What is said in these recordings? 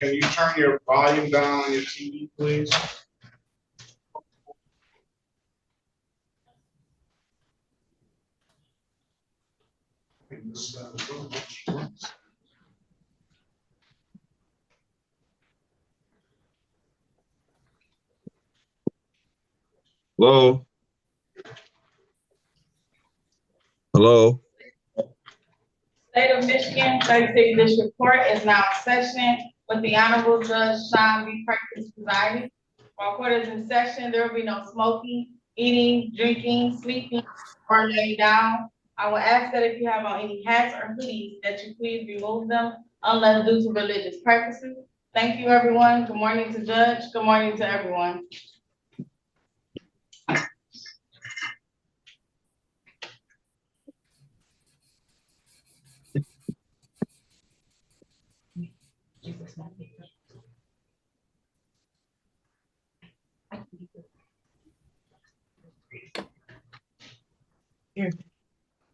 Can you turn your volume down on your TV, please? Hello? Hello? State of Michigan 36th District Court is now in session with the Honorable Judge Sean B. Perkins presiding. While court is in session, there will be no smoking, eating, drinking, sleeping, or laying down. I will ask that if you have on any hats or hoodies, that you please remove them unless due to religious purposes. Thank you, everyone. Good morning to Judge. Good morning to everyone.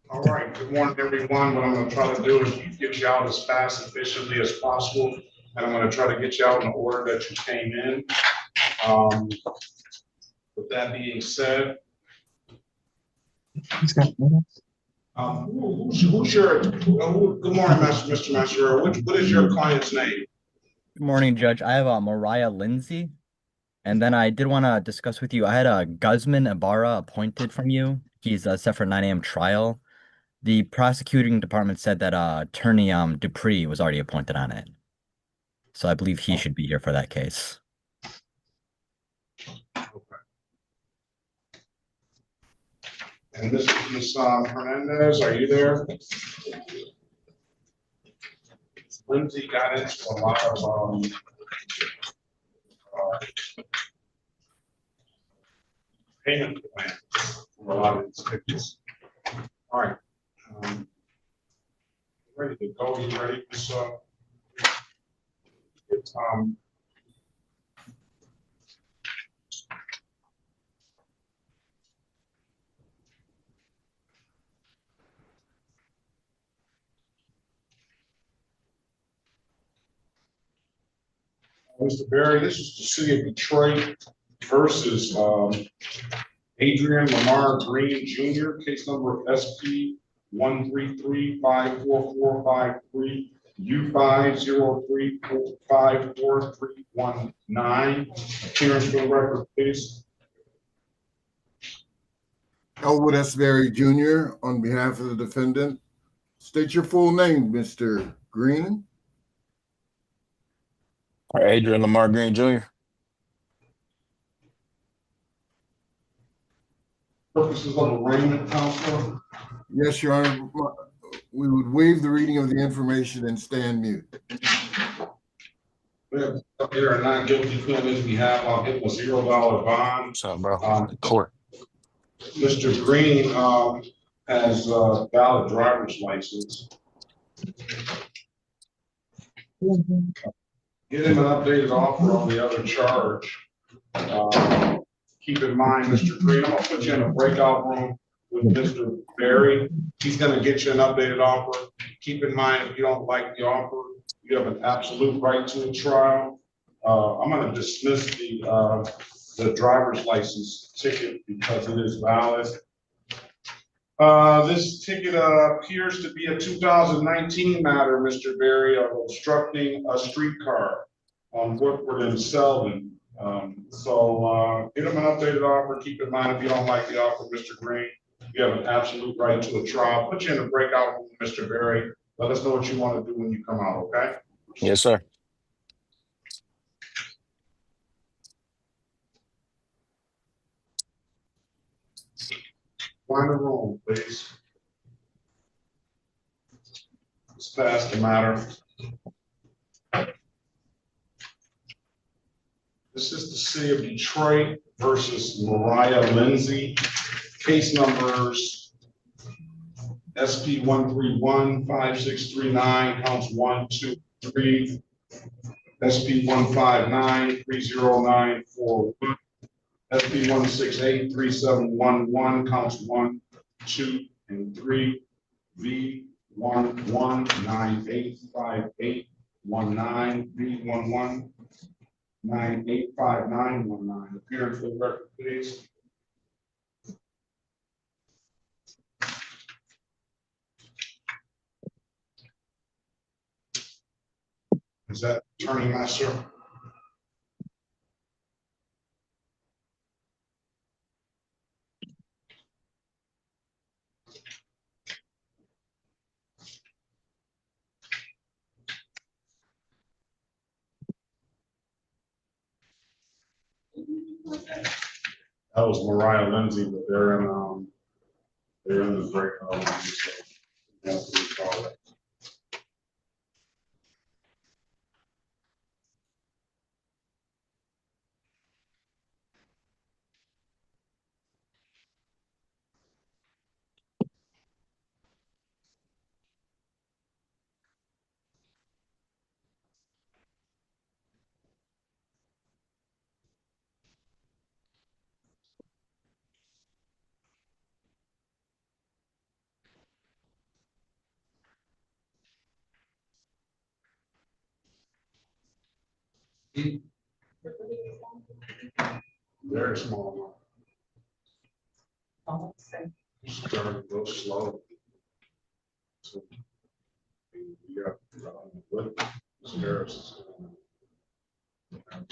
All right, good morning, everyone. What I'm gonna try to do is get you out as fast and efficiently as possible. And I'm gonna try to get you out in the order that you came in. With that being said, who's your, good morning, Mr. Masher. What is your client's name? Good morning, Judge. I have Mariah Lindsay. And then I did want to discuss with you, I had Guzman Ibarra appointed from you. He's set for 9 a.m. trial. The prosecuting department said that attorney Dupree was already appointed on it. So I believe he should be here for that case. Okay. And this is Ms. Hernandez, are you there? Lindsay got into a lot of payment plan for a lot of these tickets. All right. Ready to go. You ready? So, Mr. Berry, this is the city of Detroit versus Adrian Lamar Green Jr., case number SP 133-54453 U503-54319. Appearance for the record, please. Elwood S. Berry Jr. on behalf of the defendant. State your full name, Mr. Green. Adrian Lamar Green Jr. Purposes of arraignment, Counselor. Yes, Your Honor. We would waive the reading of the information and stand mute. We have up here a not guilty plea on his behalf. I'll give him a $0 bond. What's up, bro? Court. Mr. Green has a valid driver's license. Get him an updated offer on the other charge. Keep in mind, Mr. Green, I'm gonna put you in a breakout room with Mr. Berry. He's gonna get you an updated offer. Keep in mind, if you don't like the offer, you have an absolute right to a trial. I'm gonna dismiss the driver's license ticket because it is valid. This ticket appears to be a 2019 matter, Mr. Berry, of obstructing a streetcar on Woodward and Selden. So get him an updated offer. Keep in mind, if you don't like the offer, Mr. Green, you have an absolute right to a trial. Put you in a breakout room, Mr. Berry. Let us know what you want to do when you come out, okay? Yes, sir. Find the room, please. Let's pass the matter. This is the city of Detroit versus Mariah Lindsay. Case numbers SP 131-5639, counts 1, 2, 3. SP 159-30941. SP 168-3711, counts 1, 2, and 3. V 119858 19-311-985919. Appearance for the record, please. Is that Attorney Master? That was Mariah Lindsay, but they're in the breakout room, so we have to recall that. Very small. Starting real slow. So, you got, what Ms. Harris is gonna,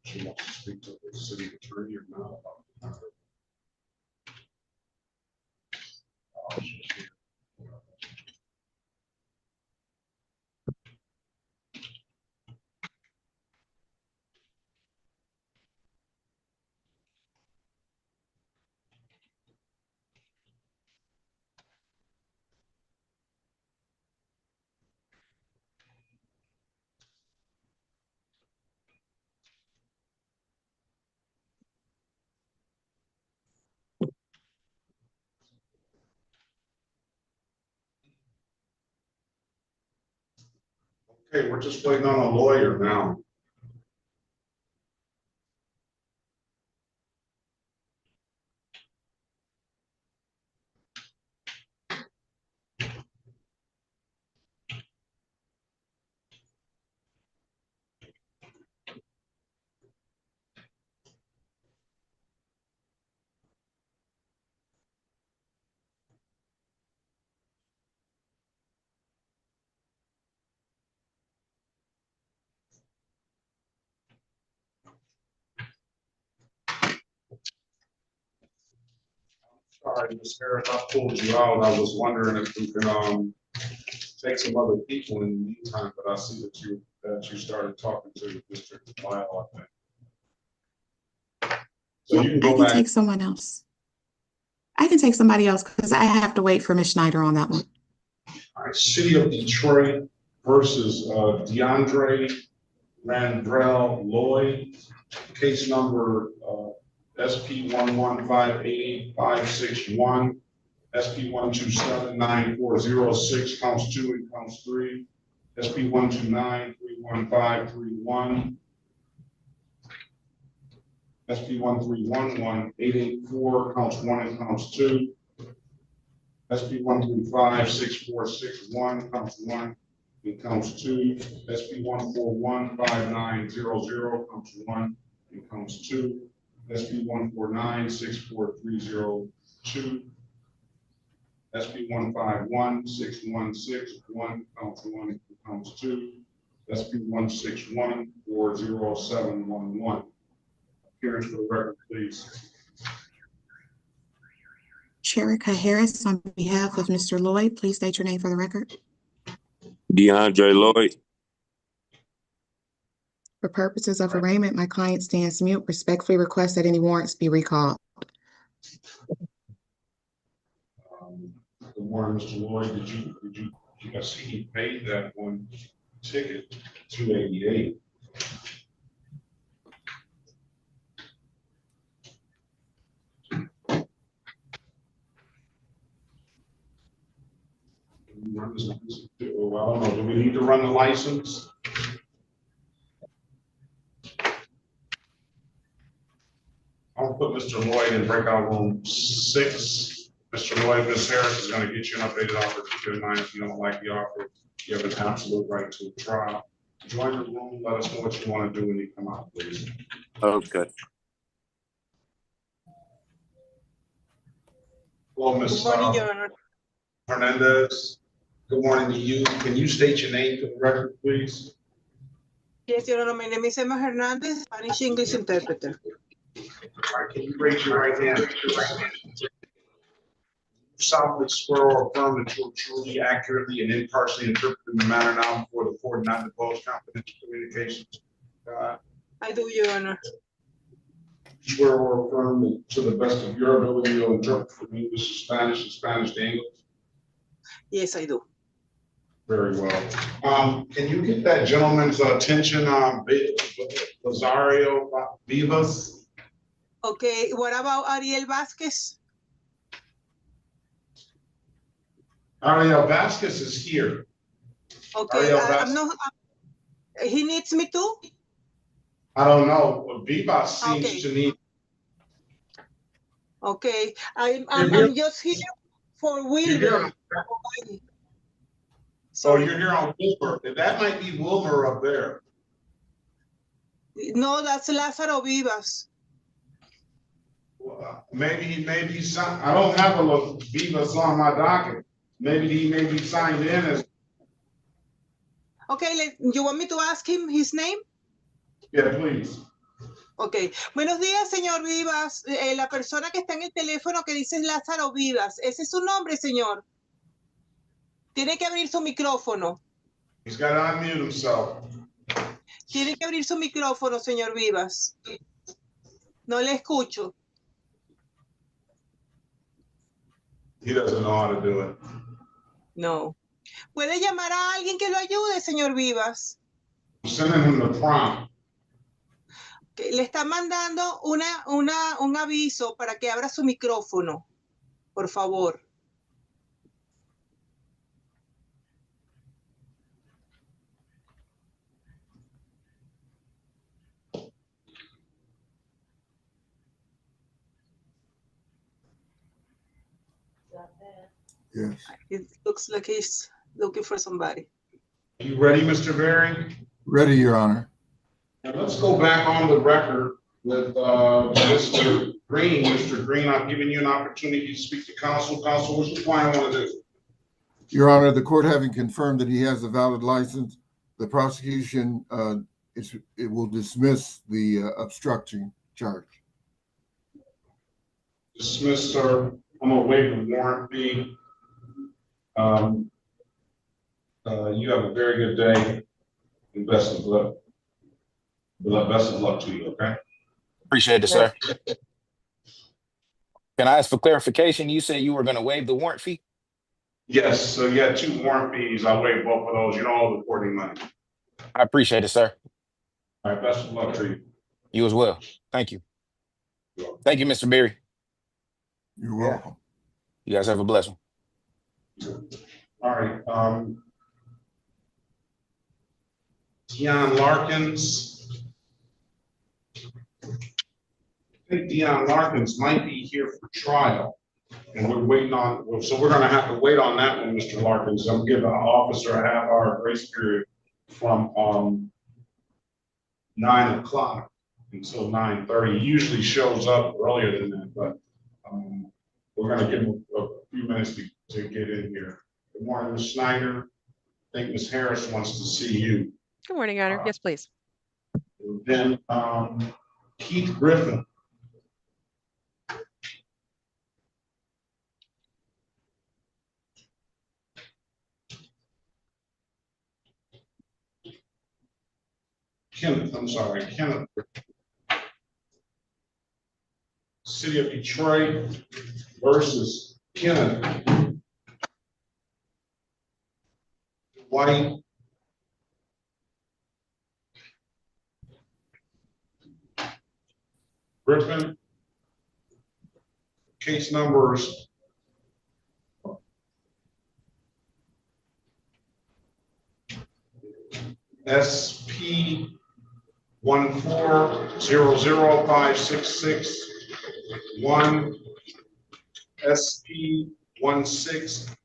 she wants to speak to the city attorney or not about the matter. She's here. Okay, we're just waiting on a lawyer now. Sorry, Ms. Harris, I pulled you out. I was wondering if we can take some other people in the meantime, but I see that you started talking to the district dialogue. So you can I go can back. take someone else. I can take somebody else because I have to wait for Ms. Schneider on that one. All right, City of Detroit versus DeAndre Randrell Lloyd, case number SP 1158561, SP 1279406, counts 2 and counts 3, SP 129-31531, SP 1311884, counts 1 and counts 2, SP 1356461, counts 1 and counts 2, SP 1415900, counts 1 and counts 2, SP 1496432, SP 1516161, counts 1 and counts 2, SP 1614011. Appearance for the record, please. Sherika Harris, on behalf of Mr. Lloyd, please state your name for the record. DeAndre Lloyd. For purposes of arraignment, my client stands mute. Respectfully request that any warrants be recalled. Good morning, Mr. Lloyd. Did you I see he paid that one ticket, $288. Run this, well, I don't know, do we need to run the license? I'll put Mr. Lloyd in breakout room 6. Mr. Lloyd, Ms. Harris is going to get you an updated offer for 9 if you don't like the offer. You have an absolute right to a trial. Join the room, let us know what you want to do when you come out, please. Okay. Hello, Ms. Good morning, Your Honor. Hernandez. Good morning to you. Can you state your name for the record, please? Yes, Your Honor. My name is Emma Hernandez, Spanish English interpreter. All right, can you raise your right hand? Solemnly swear or affirm that you will truly, accurately, and impartially interpret in the manner now before the court, not divulge confidential communications. I do, Your Honor. Swear or affirm that to the best of your ability you'll interpret from English to Spanish and Spanish to English. Yes, I do. Very well. Can you get that gentleman's attention on Rosario Vivas? Okay, what about Ariel Vasquez? Ariel Vasquez is here. Okay, Ariel I'm not. He needs me too. I don't know. But Vivas seems Okay. to need. Okay, I'm just here for You're Wilmer. here. Oh, Sorry. you're here on Wilmer. That might be Wilmer up there. No, that's Lázaro Vivas. Maybe some. I don't have a Vivas on my docket. Maybe he may be signed in as. Okay, you want me to ask him his name? Yeah, please. Ok, buenos días, señor Vivas. La persona que está en el teléfono que dice Lázaro Vivas, ¿ese es su nombre, señor? Tiene que abrir su micrófono. He's got to unmute himself. Tiene que abrir su micrófono, señor Vivas. No le escucho. He doesn't know how to do it. No. ¿Puede llamar a alguien que lo ayude, señor Vivas? I'm sending him the prompt. Okay, le está mandando un aviso para que abra su micrófono, por favor. Yes. It looks like he's looking for somebody. You ready, Mr. Berry? Ready, Your Honor. Now let's go back on the record with Mr. Green. Mr. Green, I've given you an opportunity to speak to counsel. Counsel, what's your plan want to do? Your Honor, the court having confirmed that he has a valid license, the prosecution it will dismiss the obstruction charge. Dismiss, sir. I'm gonna waive the warrant fee. You have a very good day and best of luck. Best of luck to you, okay? Appreciate it, sir. Can I ask for clarification? You said you were going to waive the warrant fee? Yes, so you had 2 warrant fees. I'll waive both of those. You don't owe the court any money. I appreciate it, sir. All right, best of luck to you. You as well. Thank you. Thank you, Mr. Berry. You're welcome. You guys have a blessing. All right, Deion Larkins. I think Deion Larkins might be here for trial. And we're waiting on, so we're gonna have to wait on that one, Mr. Larkins. I'm giving the officer a half-hour grace period from 9 o'clock until 9:30. He usually shows up earlier than that, but we're gonna give him a few minutes to get in here. Good morning, Ms. Snyder. I think Ms. Harris wants to see you. Good morning, Your Honor. Yes, please. Then Keith Griffin. Kenneth City of Detroit versus Kenneth White. Griffin. Case numbers SP 1400566 SP 16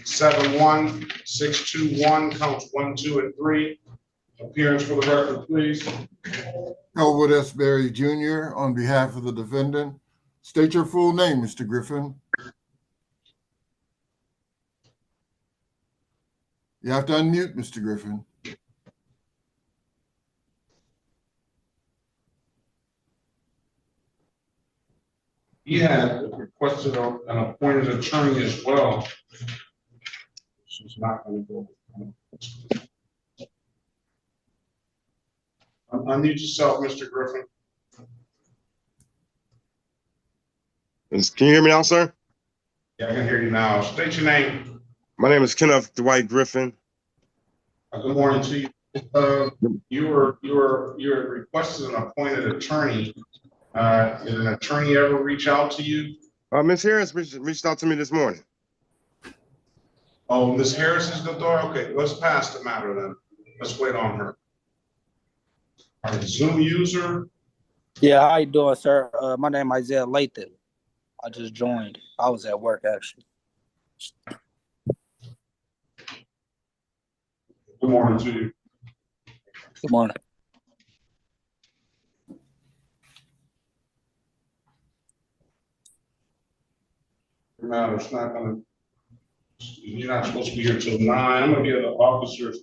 71621, counts 1, 2, and 3. Appearance for the record, please. Elwood S. Berry Jr. on behalf of the defendant. State your full name, Mr. Griffin. You have to unmute, Mr. Griffin. He had requested an appointed attorney as well. She's not going to go. Unmute yourself, Mr. Griffin. Can you hear me now, sir? Yeah, I can hear you now. State your name. My name is Kenneth Dwight Griffin. Good morning to you. You were requested an appointed attorney. Did an attorney ever reach out to you? Ms. Harris reached out to me this morning. Oh, Ms. Harris is the door? Okay, let's pass the matter then. Let's wait on her. All right, Zoom user. Yeah, how you doing, sir? My name is Isaiah Lathan. I just joined. I was at work, actually. Good morning to you. Good morning. No, it's not gonna, you're not supposed to be here till 9. I'm gonna give the officers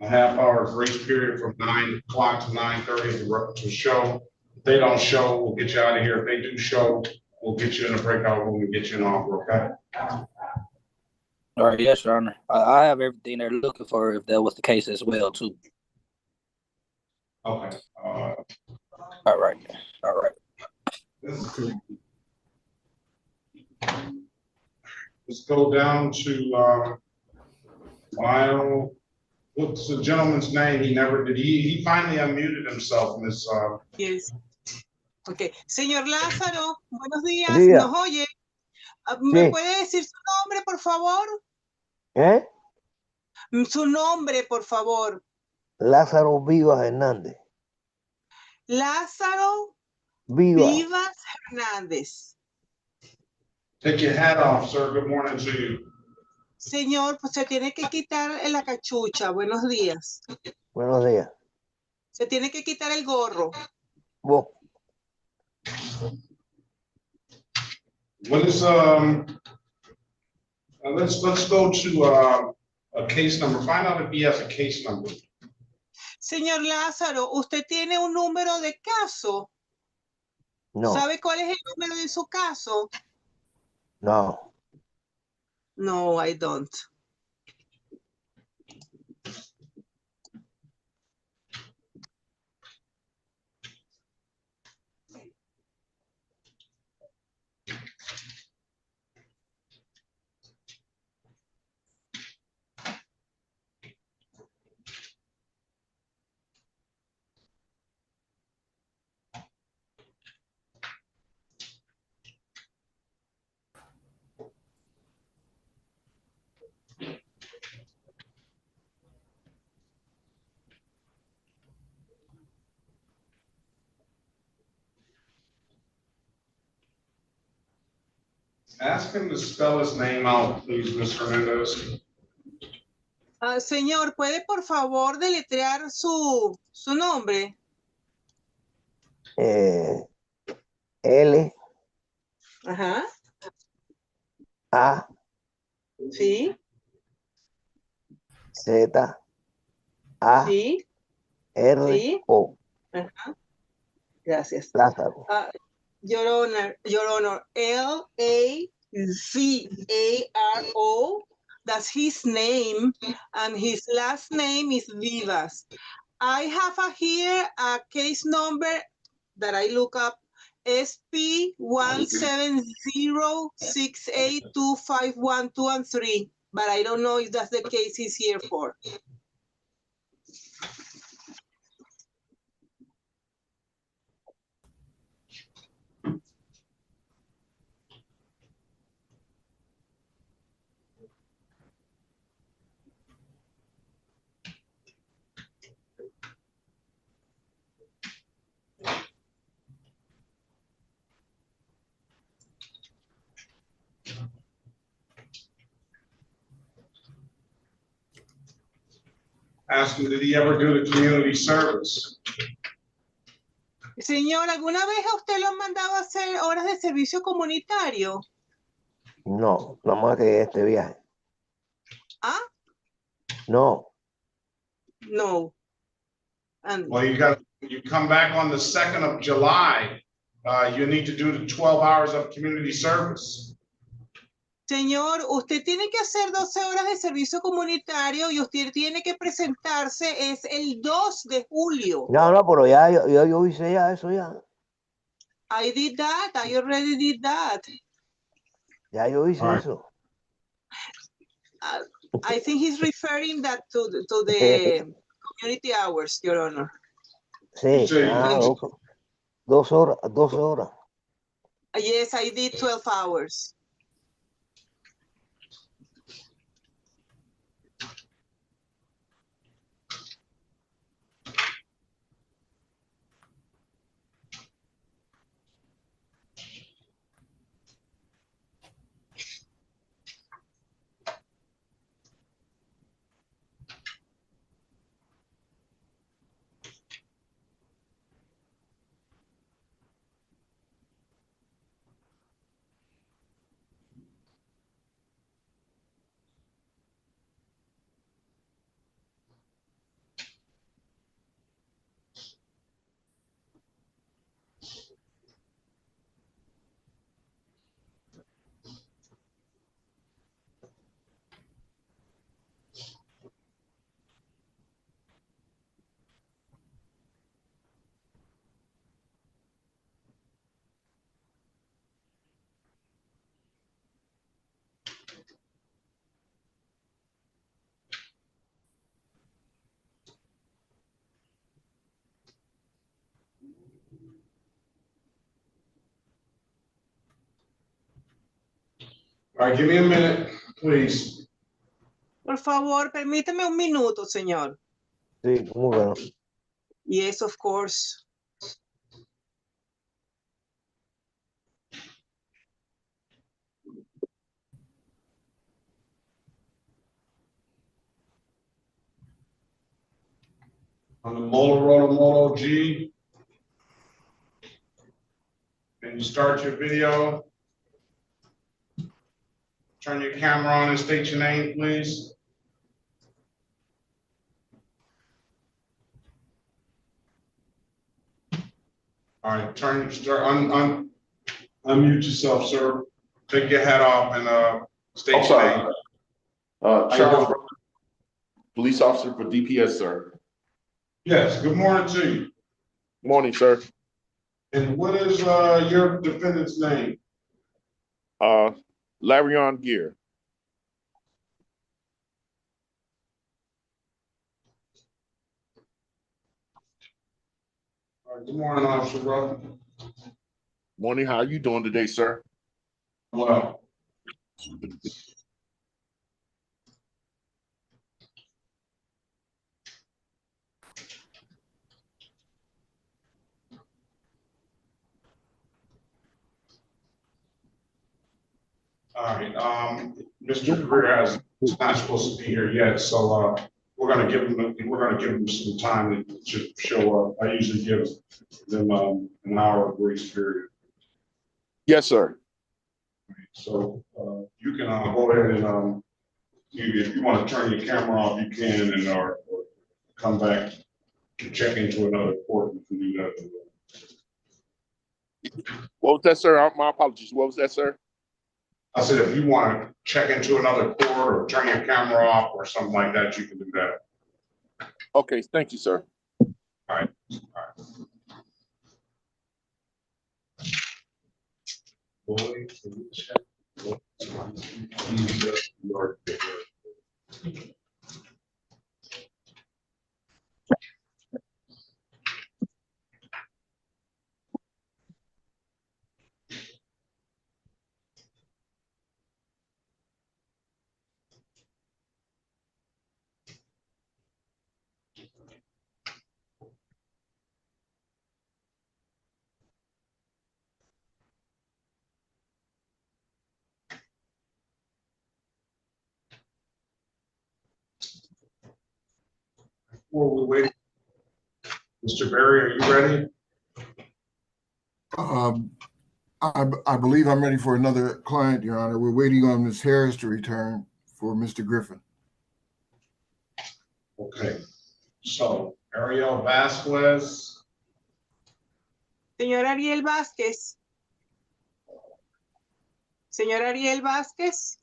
a half-hour grace period from 9 o'clock to 9:30 to show. If they don't show, we'll get you out of here. If they do show, we'll get you in a breakout room and get you an offer, okay? All right, yes, Your Honor. I have everything they're looking for if that was the case as well, too. Okay. All right. All right. Okay. Let's go down to Lyle. What's the gentleman's name? He never did. He finally unmuted himself, Miss. Yes. Ok. Señor Lázaro, buenos días. Día. ¿Nos oye? ¿Me Sí. puede decir su nombre, por favor? Su nombre, por favor. Lázaro Vivas Hernández. Lázaro Vivas. Vivas Hernández. Take your hat off, sir. Good morning to you. Señor, pues se tiene que quitar la cachucha. Buenos días. Buenos días. Se tiene que quitar el gorro. Vos. What is let's go to a case number. Find out if he has a case number. Señor Lázaro, ¿usted tiene un número de caso? No. ¿Sabe cuál es el número de su caso? No. No, I don't. Ask him to spell his name out, please, Ms. Hernandez. Señor, ¿puede por favor deletrear su nombre? L. Ajá. A. Sí. Z. A. Sí. R. Sí. O. Ajá. Gracias. Lázaro. Your Honor, L-A-Z-A-R-O. That's his name, and his last name is Vivas. I have here a case number that I look up, SP 170682512 but I don't know if that's the case he's here for. Ask him, did he ever do the community service? Señor, ¿alguna vez a usted lo han mandado a hacer horas de servicio comunitario? No, no más que este viaje. ¿Ah? No. No. And Well, you come back on the 2nd of July, you need to do the 12 hours of community service. señor, usted tiene que hacer 12 horas de servicio comunitario y usted tiene que presentarse es el 2 de julio. No, no, pero ya yo hice ya eso ya. I did that. I already did that. Ya yo hice All right. eso. I think he's referring that to the community hours, Your Honor. Sí, Sí. 2 horas, 12 horas. Yes, I did 12 hours. All right, give me a minute, please. Por favor, permítame un minuto, señor. Sí, muy bueno. Yes, of course. On the Motorola Moto G. Can you start your video? Turn your camera on and state your name, please. All right, unmute yourself, sir. Take your hat off and state your name. Charles, police officer for DPS, sir. Yes, good morning to you. Morning, sir. And what is your defendant's name? Larion Gear. All right, good morning, Officer Ruff. Morning, how are you doing today, sir? Well, all right, Mr. Greer is not supposed to be here yet, so we're gonna give him some time to show up. I usually give them an hour of grace period. Yes, sir. So you can go ahead and if you want to turn your camera off, you can, and or come back to check into another court. You can do that. What was that, sir? My apologies. What was that, sir? I said, if you want to check into another court or turn your camera off or something like that, you can do that. Okay, thank you, sir. All right. All right. Before we wait, Mr. Berry, are you ready? I believe I'm ready for another client, Your Honor. We're waiting on Ms. Harris to return for Mr. Griffin. Okay, so Ariel Vasquez. Señor Ariel Vázquez. Señor Ariel Vázquez.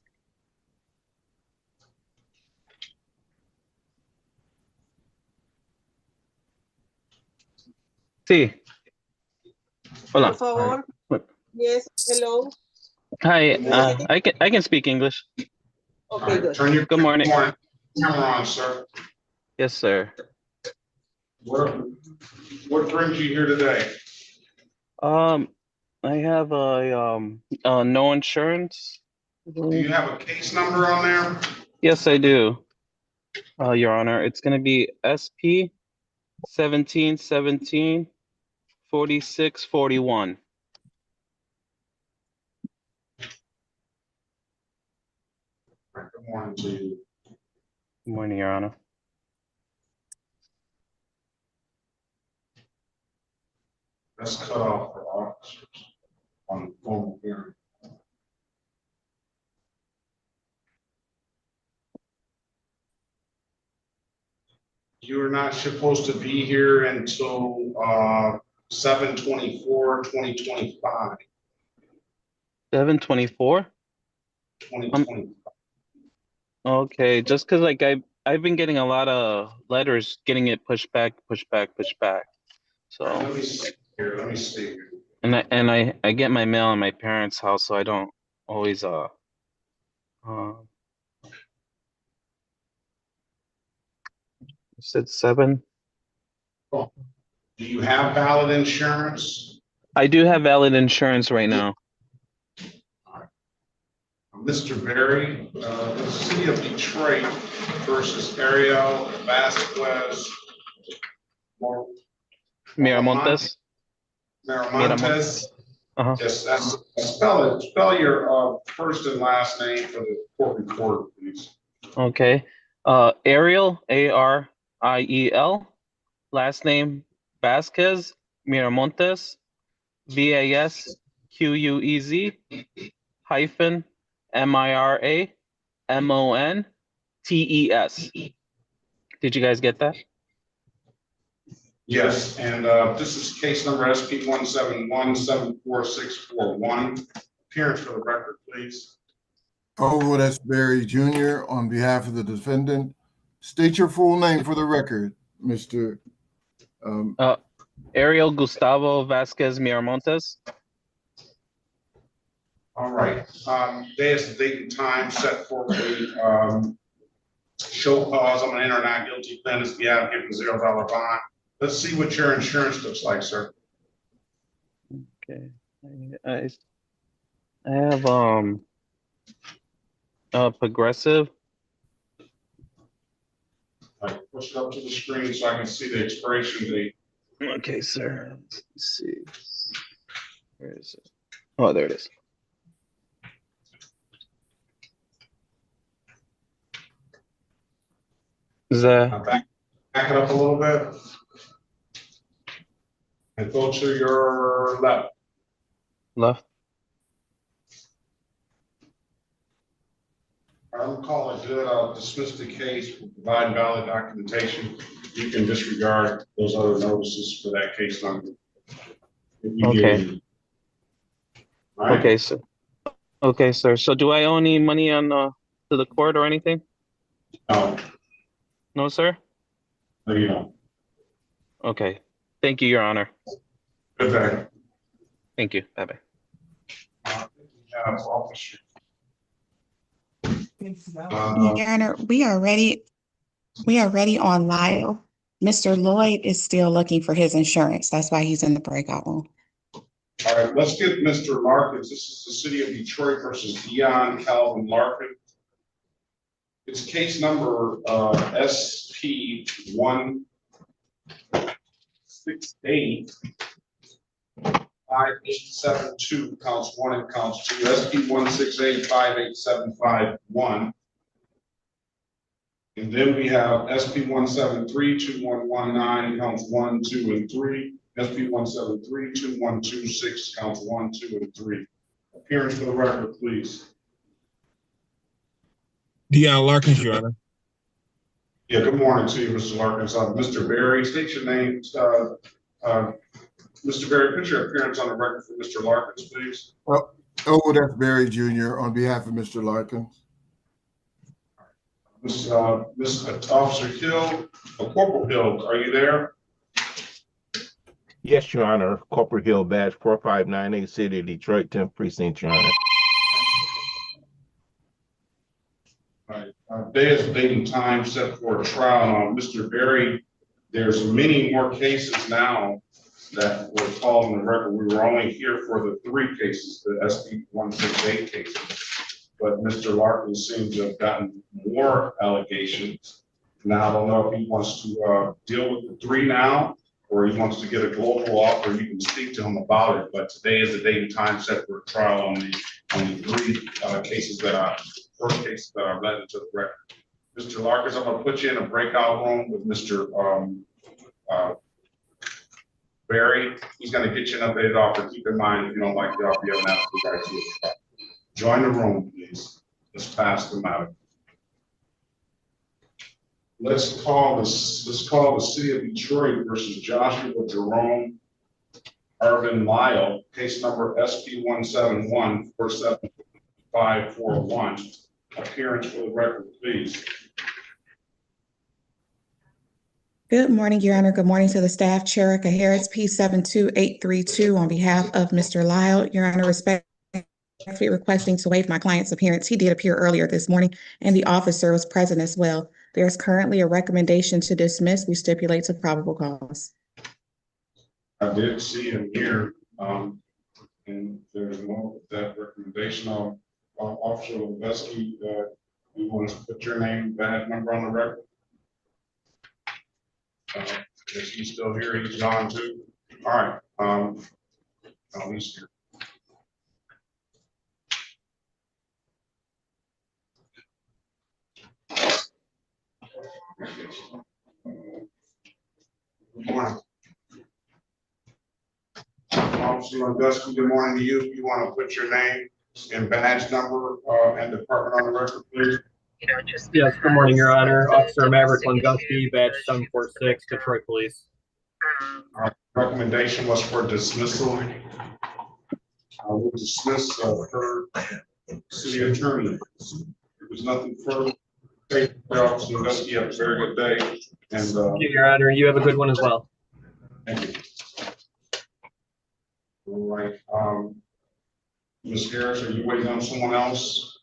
Sí. Hola. Por favor. Yes, hello. Hi, I can speak English. Okay, good. Turn your Good morning. camera on, sir. Yes, sir. What brings you here today? I have a no insurance. Do you have a case number on there? Yes, I do. Your Honor, it's gonna be SP 1717 4641. Good morning to you. Good morning, Your Honor. That's cut off for officers on the formal hearing. You're not supposed to be here until 7/24/2025. 724? 2020. Okay, just because like I've been getting a lot of letters getting it pushed back. So Let me see here. Let me see here. and I get my mail in my parents' house, so I don't always you said 7. Oh, do you have valid insurance? I do have valid insurance right now. Mr. Berry, the city of Detroit versus Ariel Vasquez. Miramontes. Miramontes. Uh-huh. Yes, that's spell your first and last name for the court recorder, please. Okay. Ariel, Ariel. Last name Vasquez, Miramontes, VASQUEZ hyphen MIRAMONTES. Did you guys get that? Yes, and this is case number SP 171-74641. Appearance for the record, please. Elwood S. Berry Jr. on behalf of the defendant. State your full name for the record, Mr. Ariel Gustavo Vasquez Miramontes. All right. There's the date and time set for the show cause. I'm going to enter not guilty defendants be out given $0 bond. Let's see what your insurance looks like, sir. Okay. I have Progressive. All right, push it up to the screen so I can see the expiration date. Okay, sir. Let's see. Where is it? Oh, there it is. Back it up a little bit. And go to your left. Left. I'm calling it good. I'll dismiss the case, provide valid documentation. You can disregard those other notices for that case number. Okay. Right. Okay, sir. Okay, sir. So do I owe any money on to the court or anything? No. No, sir? No, you don't. Okay. Thank you, Your Honor. Good day. Thank you. Bye-bye. Officer. Your Honor, we are ready on live. Mr. Lloyd is still looking for his insurance. That's why he's in the breakout room. All right, let's get Mr. Larkin. This is the city of Detroit versus Dion Calvin Larkin. It's case number SP 168 5872 counts 1 and counts 2. SP 168 58751. And then we have SP 173-2119, counts 1, 2, and 3. SP 173-2126, counts 1, 2, and 3. Appearance for the record, please. Deion Larkins, Your Honor. Yeah, good morning to you, Mr. Larkins. Mr. Berry, state your name. Mr. Berry, put your appearance on the record for Mr. Larkins, please. Elwood F. Berry Jr. on behalf of Mr. Larkins. Miss Officer Hill, Corporal Hill, are you there? Yes, Your Honor. Corporate Hill, badge 4598, City of Detroit, 10th Precinct, Your Honor. All right. Day is the date and time set for a trial on Mr. Berry. There's many more cases now that were called in the record. We were only here for the 3 cases, the SP 168 cases. But Mr. Larkins seems to have gotten more allegations. Now, I don't know if he wants to deal with the 3 now, or he wants to get a global offer. You can speak to him about it, but today is the date and time set for a trial on the 3 cases that are, first cases that are led into the record. Mr. Larkins, I'm gonna put you in a breakout room with Mr. Berry. He's gonna get you an updated offer. Keep in mind, if you don't like the offer, you have an absolute right to it. Join the room, please. Let's pass the matter. Let's call the City of Detroit versus Joshua Jerome Irvin Lyle, case number SP 171-47541. Appearance for the record, please. Good morning, Your Honor. Good morning to the staff. Cherika Harris, P72832 on behalf of Mr. Lyle. Your Honor, respectfully requesting to waive my client's appearance. He did appear earlier this morning and the officer was present as well. There's currently a recommendation to dismiss. We stipulate to probable cause. I did see him here, and there's more of that recommendation. Officer Levesky, you want to put your name, badge number on the record? Is he still here? He's gone too. All right. Oh, he's here. Good morning. Officer Levesky, good morning to you. You want to put your name and badge number and department on the record, please? Yes, good morning, Your Honor. Officer Maverick Langowski, badge 746, Detroit Police. Our recommendation was for dismissal. We'll dismiss her city attorney. There was nothing further. Thank you, Officer Langowski. Have a very good day. And thank you, Your Honor. You have a good one as well. Thank you. All right. Ms. Harris, are you waiting on someone else?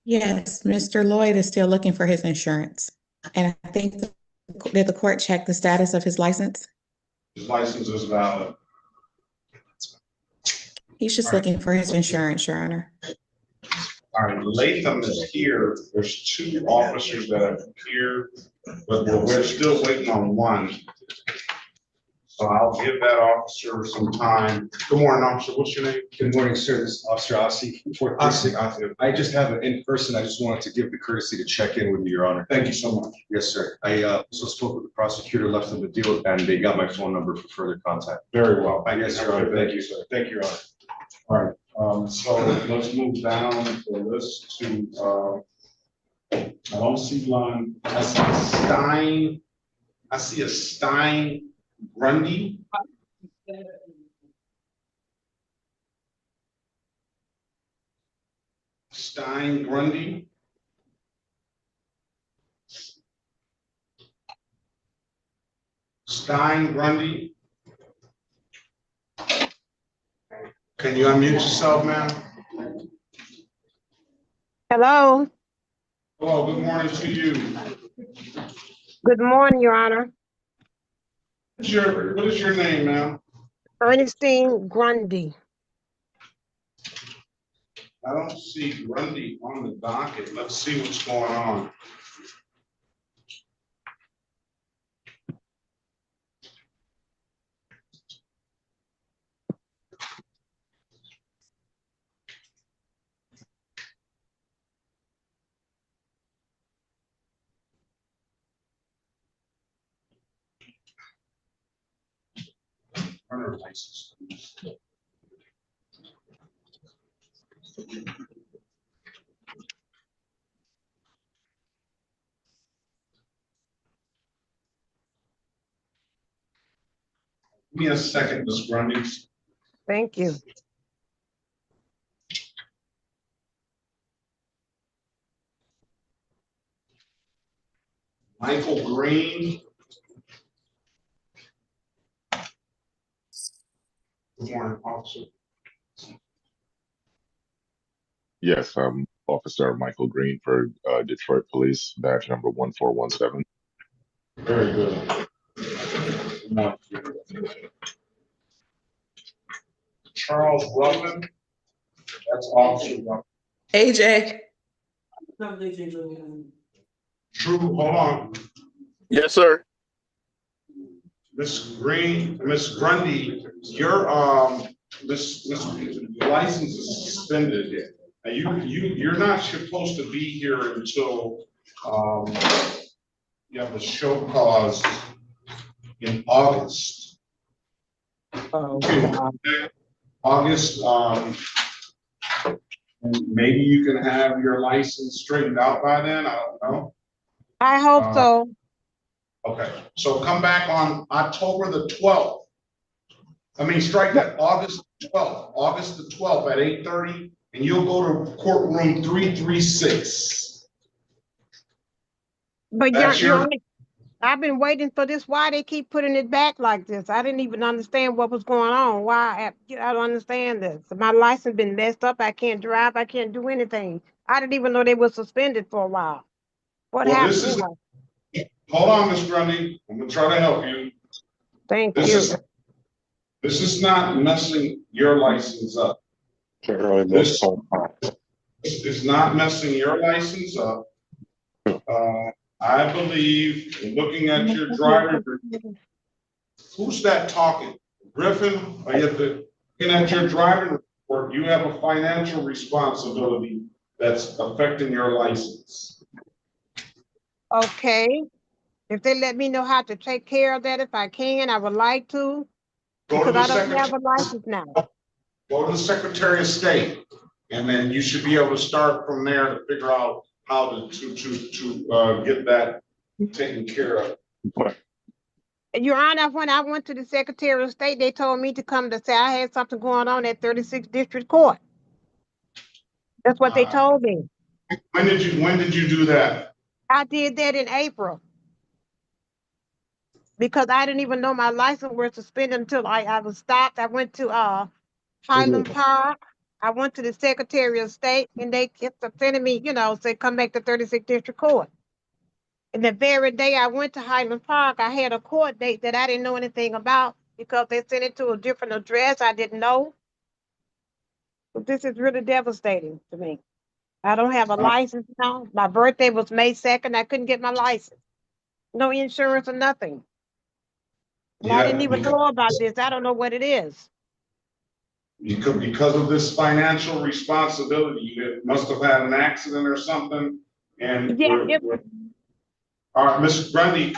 Yes, Mr. Lloyd is still looking for his insurance. And I think, did the court check the status of his license? His license is valid. He's just looking for his insurance, Your Honor. All right, Latham is here. There's 2 officers that are here, but we're still waiting on 1. So I'll give that officer some time. Good morning, officer. What's your name? Good morning, sir. This is Officer Ossie. I just have an in-person. I just wanted to give the courtesy to check in with you, Your Honor. Thank you so much. Yes, sir. I also spoke with the prosecutor, left them the deal, and they got my phone number for further contact. Very well. Yes, Your Honor. Thank you, sir. Thank you, Your Honor. All right. So let's move down the list to, I don't see one. I see a Stein. I see a Stein Grundy. Stein Grundy. Stein Grundy. Can you unmute yourself, ma'am? Hello. Hello, good morning to you. Good morning, Your Honor. What is your name, ma'am? Ernestine Grundy. I don't see Grundy on the docket. Let's see what's going on. her license. Give me a second, Ms. Grundy. Thank you. Michael Green. Good morning, officer. Yes, I'm Officer Michael Green for Detroit Police, badge number 1417. Very good. Charles Ruffin. That's Officer Ruffin. AJ. True, hold on. Yes, sir. Miss Green, Miss Grundy, your this license is suspended. And you're not supposed to be here until you have a show cause in August. Oh, August, maybe you can have your license straightened out by then, I don't know. I hope so. Okay, so come back on October the 12th. I mean, strike that, August 12th at 8:30, and you'll go to courtroom 336. But That's your, I've been waiting for this. Why they keep putting it back like this? I didn't even understand what was going on. Why? I don't understand this. My license been messed up. I can't drive. I can't do anything. I didn't even know they were suspended for a while. What well, happened? this is, hold on, Ms. Grundy, I'm gonna try to help you. Thank This you. This is not messing your license up. This is not messing your license up. I believe, looking at your driver, who's that talking? Griffin? Are you looking at your driving report? You have a financial responsibility that's affecting your license. Okay. If they let me know how to take care of that, if I can, I would like to. Because I don't have a license now. Go to the Secretary of State, and then you should be able to start from there to figure out how to get that taken care of. Your Honor, when I went to the Secretary of State, they told me to come to say I had something going on at 36th District Court. That's what they told me. When did you do that? I did that in April. Because I didn't even know my license was suspended until I was stopped. I went to Highland Park. I went to the Secretary of State, and they kept sending me, say come back to 36th District Court. And the very day I went to Highland Park, I had a court date that I didn't know anything about because they sent it to a different address I didn't know. But this is really devastating to me. I don't have a license now. My birthday was May 2nd. I couldn't get my license. No insurance or nothing. And I didn't even know about this. I don't know what it is. Because of this financial responsibility, you must have had an accident or something. And all right, Ms. Grundy,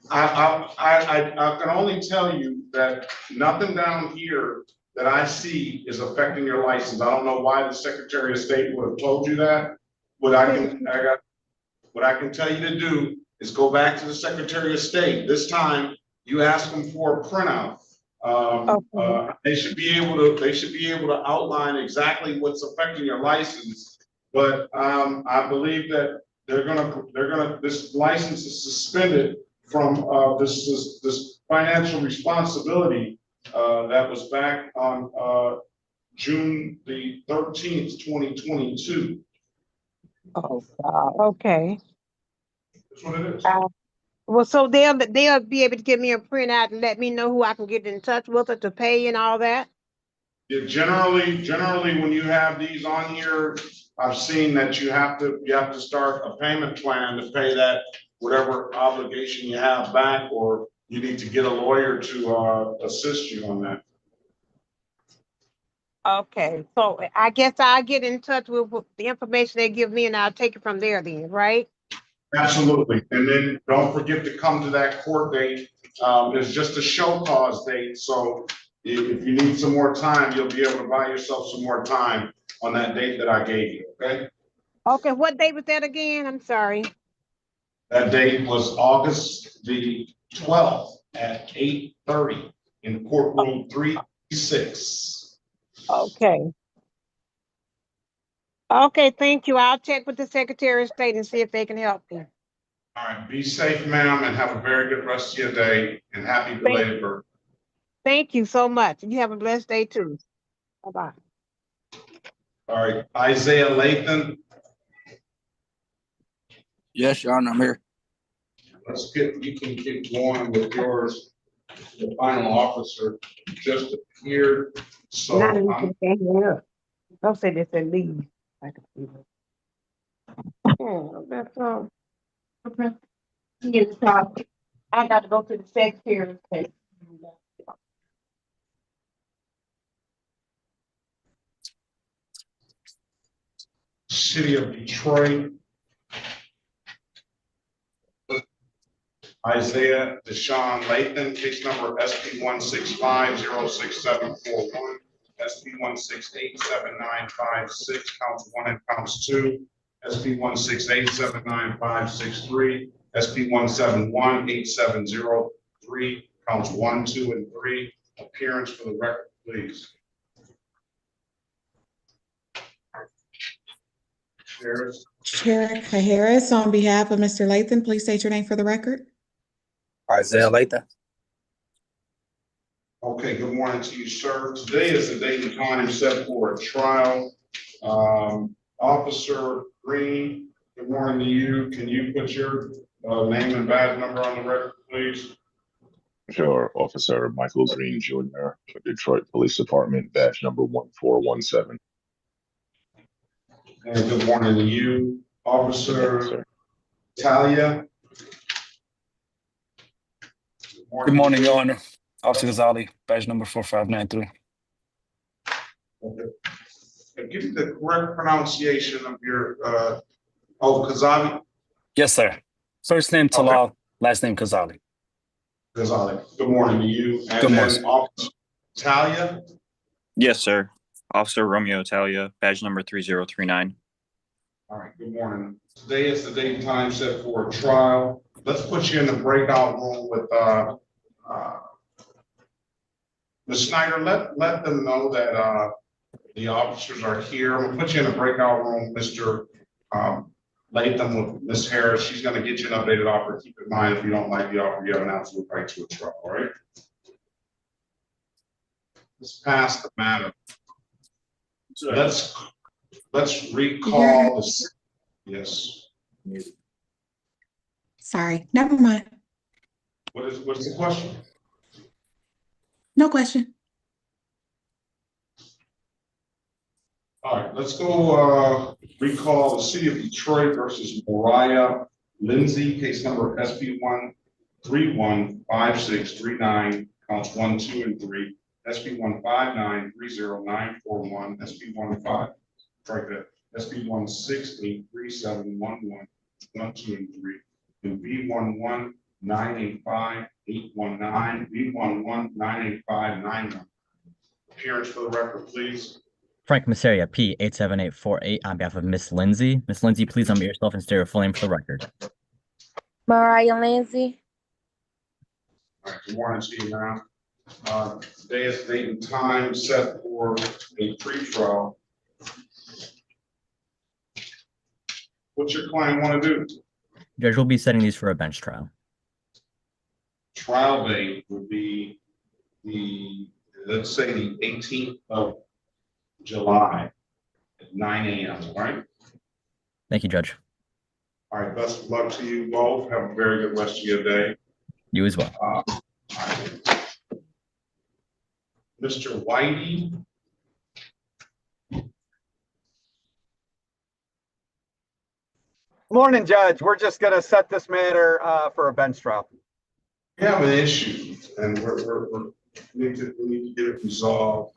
I can only tell you that nothing down here that I see is affecting your license. I don't know why the Secretary of State would have told you that. What I can tell you to do is go back to the Secretary of State. This time, you ask them for a printout. They should be able to outline exactly what's affecting your license. But I believe that this license is suspended from this financial responsibility that was back on June the 13th, 2022. Oh, God. Okay. That's what it is. Well, so they'll be able to give me a printout and let me know who I can get in touch with or to pay and all that. Yeah, generally, when you have these on here, I've seen that you have to start a payment plan to pay that whatever obligation you have back, or you need to get a lawyer to assist you on that. Okay, so I guess I'll get in touch with the information they give me and I'll take it from there then, right? Absolutely, and then don't forget to come to that court date. It's just a show cause date, so If you need some more time, you'll be able to buy yourself some more time on that date that I gave you, okay? Okay, what date was that again? I'm sorry. That date was August the 12th at 8:30 in courtroom 3-6. Okay. Okay, thank you. I'll check with the Secretary of State and see if they can help you. All right, be safe, ma'am, and have a very good rest of your day, and happy belated birthday. Thank you so much. You have a blessed day too. Bye-bye. All right, Isaiah Lathan, Yes, Your Honor, I'm here. you can keep going with yours. The final officer just appeared, so Don't say this and leave. I can see it. That's all. Okay. Yes, I got to go to the Secretary of State. City of Detroit. Isaiah Deshaun Lathan, case number SP 165-06741, SP 168-7956, counts 1 and counts 2, SP 168-79563, SP 171-8703, counts 1, 2, and 3. Appearance for the record, please. Sheriff Harris, on behalf of Mr. Lathan, please state your name for the record. Isaiah Lathan. Okay, good morning to you, sir. Today is the date and time set for a trial. Officer Green, good morning to you. Can you put your name and badge number on the record, please? Sure. Officer Michael Green Jr., Detroit Police Department, badge number 1417. And good morning to you, Officer Talia. Good morning, Your Honor. Officer Ghazali, badge number 4593. Okay. Give me the correct pronunciation of your, Ghazali? Yes, sir. First name Talal, last name Ghazali. Ghazali. Good morning to you. And Good morning. then Officer Talia? Yes, sir. Officer Romeo Talia, badge number 3039. All right, good morning. Today is the date and time set for a trial. Let's put you in the breakout room with Ms. Snyder. Let them know that the officers are here. I'm gonna put you in the breakout room, Mr. Latham, with Ms. Harris. She's gonna get you an updated offer. Keep in mind, if you don't like the offer, you have an absolute right to a trial, all right? Let's pass the matter. Let's recall the, yes. Sorry, never mind. What's the question? No question. All right, let's go recall the City of Detroit versus Mariah Lindsay, case number SP 1315639, counts 1, 2, and 3. SP 1593091, SP 15, strike that, SP 1683711, 1, 2, and 3, and B11985-819, B1198591. Appearance for the record, please. Frank Masseria, P 87848, on behalf of Miss Lindsay. Miss Lindsay, please unmute yourself and state your full name for the record. Mariah Lindsay. All right, good morning to you, ma'am. Today is date and time set for a pre-trial. What's your client want to do? Judge will be setting these for a bench trial. Trial date would be let's say the 18th of July at 9 a.m., right? Thank you, Judge. All right, best of luck to you both. Have a very good rest of your day. You as well. Mr. Whitey. Morning, Judge. We're just going to set this matter for a bench trial. We have an issue, and we need to get it resolved.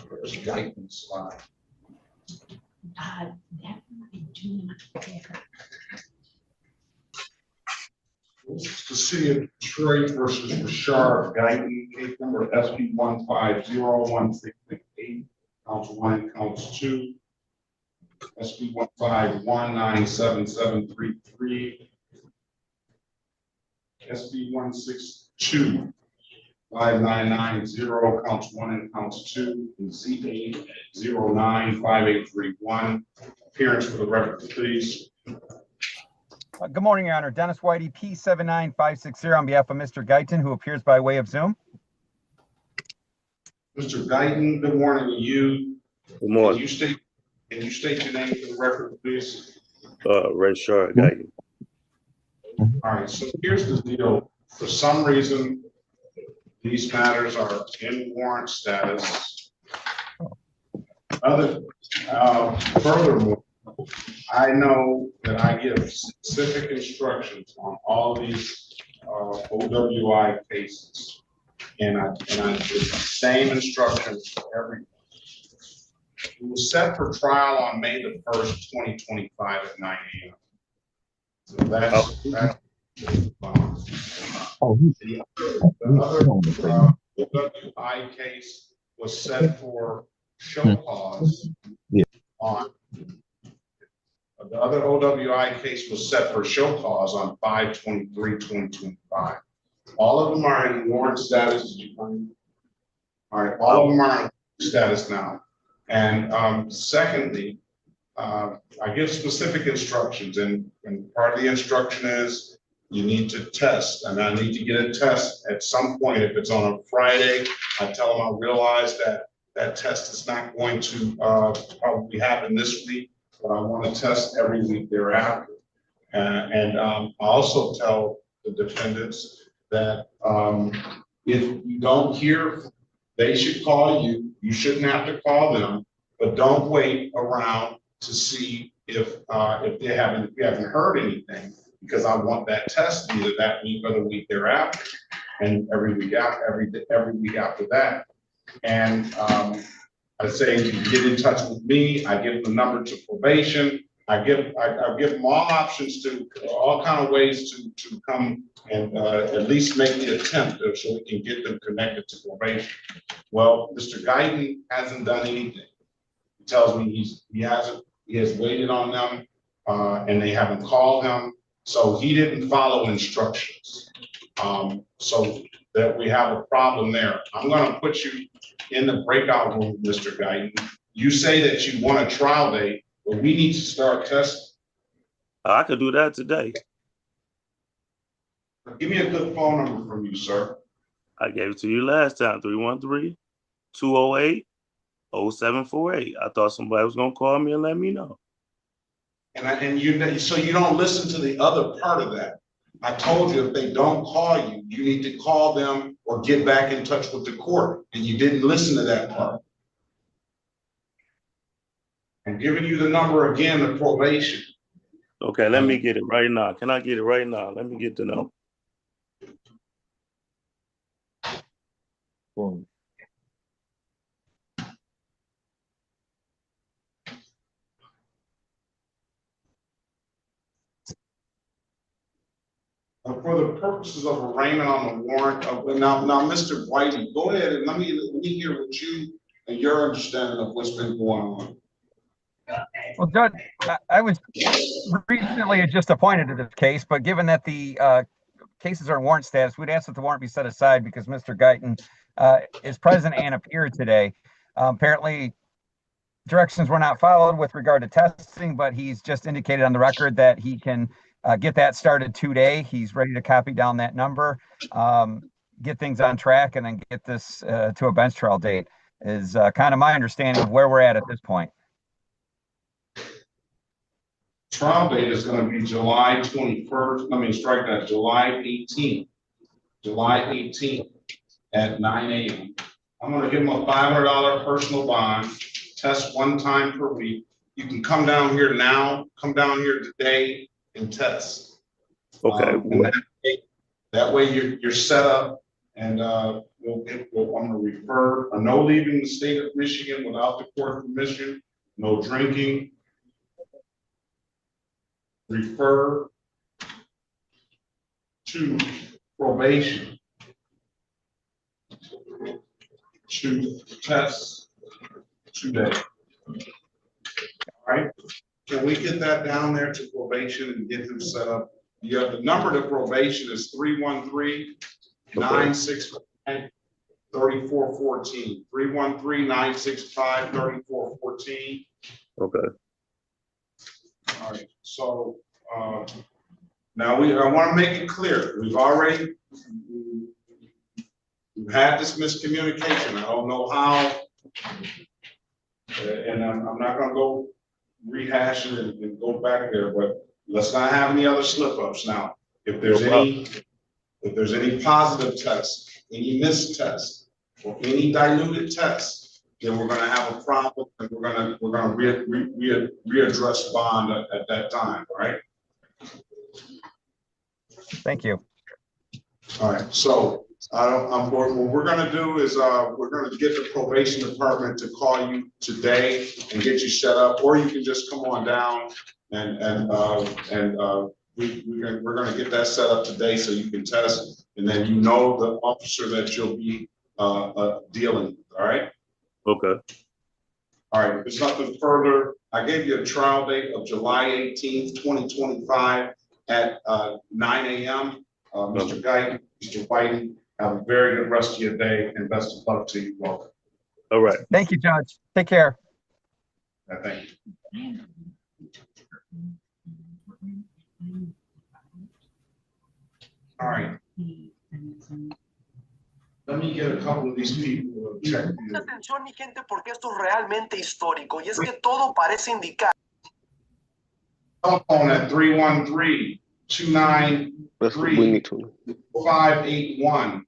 Where's the guidance slide? This is the city of Detroit versus Rashard Guyton, case number SP 1501668, counts 1 and counts 2. SP 151977733. SP 16259990, counts 1 and counts 2. And Z8 095831. Appearance for the record, please. Good morning, Your Honor. Dennis Whitey, P79560 on behalf of Mr. Guyton, who appears by way of Zoom. Mr. Guyton, good morning to you. Good morning. Can you state your name for the record, please? Rashard Guyton. All right, so here's the deal. For some reason, these matters are in warrant status. Furthermore, I know that I give specific instructions on all these OWI cases, and I give the same instructions for everyone. It was set for trial on May the 1st, 2025 at 9 a.m. So that's the other OWI case was set for show cause on. The other OWI case was set for show cause on 5/23/2025. All of them are in warrant status. Did you find? All right, all of them are in status now. And secondly, I give specific instructions, and part of the instruction is you need to test, and I need to get a test at some point. If it's on a Friday, I tell them I realize that that test is not going to probably happen this week, but I want to test every week thereafter. And I also tell the defendants that if you don't hear, they should call you. You shouldn't have to call them, but don't wait around to see if you haven't heard anything, because I want that test either that week or the week thereafter, and every week after that. And I say you get in touch with me. I give them the number to probation. I give them all options to all kind of ways to come and at least make the attempt so we can get them connected to probation. Well, Mr. Guyton hasn't done anything. He tells me he has waited on them and they haven't called him. So he didn't follow instructions. So that we have a problem there. I'm going to put you in the breakout room, Mr. Guyton. You say that you want a trial date, but we need to start testing. I could do that today. Give me a good phone number from you, sir. I gave it to you last time, 313-208-0748. I thought somebody was gonna call me and let me know. So you don't listen to the other part of that. I told you if they don't call you, you need to call them or get back in touch with the court, and you didn't listen to that part. I'm giving you the number again, the probation. Okay, let me get it right now. Can I get it right now? Let me get the number. For the purposes of arraignment on the warrant, now, Mr. Whitey, go ahead and let me hear what you and your understanding of what's been going on. Well, Judge, I was recently just appointed to this case, but given that the cases are in warrant status, we'd ask that the warrant be set aside because Mr. Guyton is present and appeared today. Apparently, directions were not followed with regard to testing, but he's just indicated on the record that he can get that started today. He's ready to copy down that number, get things on track, and then get this to a bench trial date is kind of my understanding of where we're at this point. Trial date is going to be July 21st. Let me strike that, July 18th. July 18th at 9 a.m. I'm going to give him a $500 personal bond, test one time per week. You can come down here now, come down here today and test. Okay. That way you're set up, and I'm going to refer no leaving the state of Michigan without the court permission, no drinking. Refer to probation to test today. All right, can we get that down there to probation and get them set up? You have the number to probation is 313-965-3414. 313-965-3414. Okay. All right, so now I want to make it clear. We've had this miscommunication. I don't know how, and I'm not going to go rehash it and go back there, but let's not have any other slip-ups now. If there's any positive tests, any missed tests, or any diluted tests, then we're going to have a problem, and we're going to readdress bond at that time, right? Thank you. All right, so what we're going to do is we're going to get the probation department to call you today and get you set up, or you can just come on down and we're going to get that set up today so you can test, and then you know the officer that you'll be dealing with. All right. Okay. All right. If there's nothing further, I gave you a trial date of July 18th, 2025 at 9 a.m. Mr. Guyton, Mr. Whiting, have a very good rest of your day and best of luck to you both. All right. Thank you, Judge. Take care. Thank you. All right. Let me get a couple of these people to check. Atención, mi gente, porque esto es realmente histórico y es que todo parece indicar. Telephone at 313-293-581.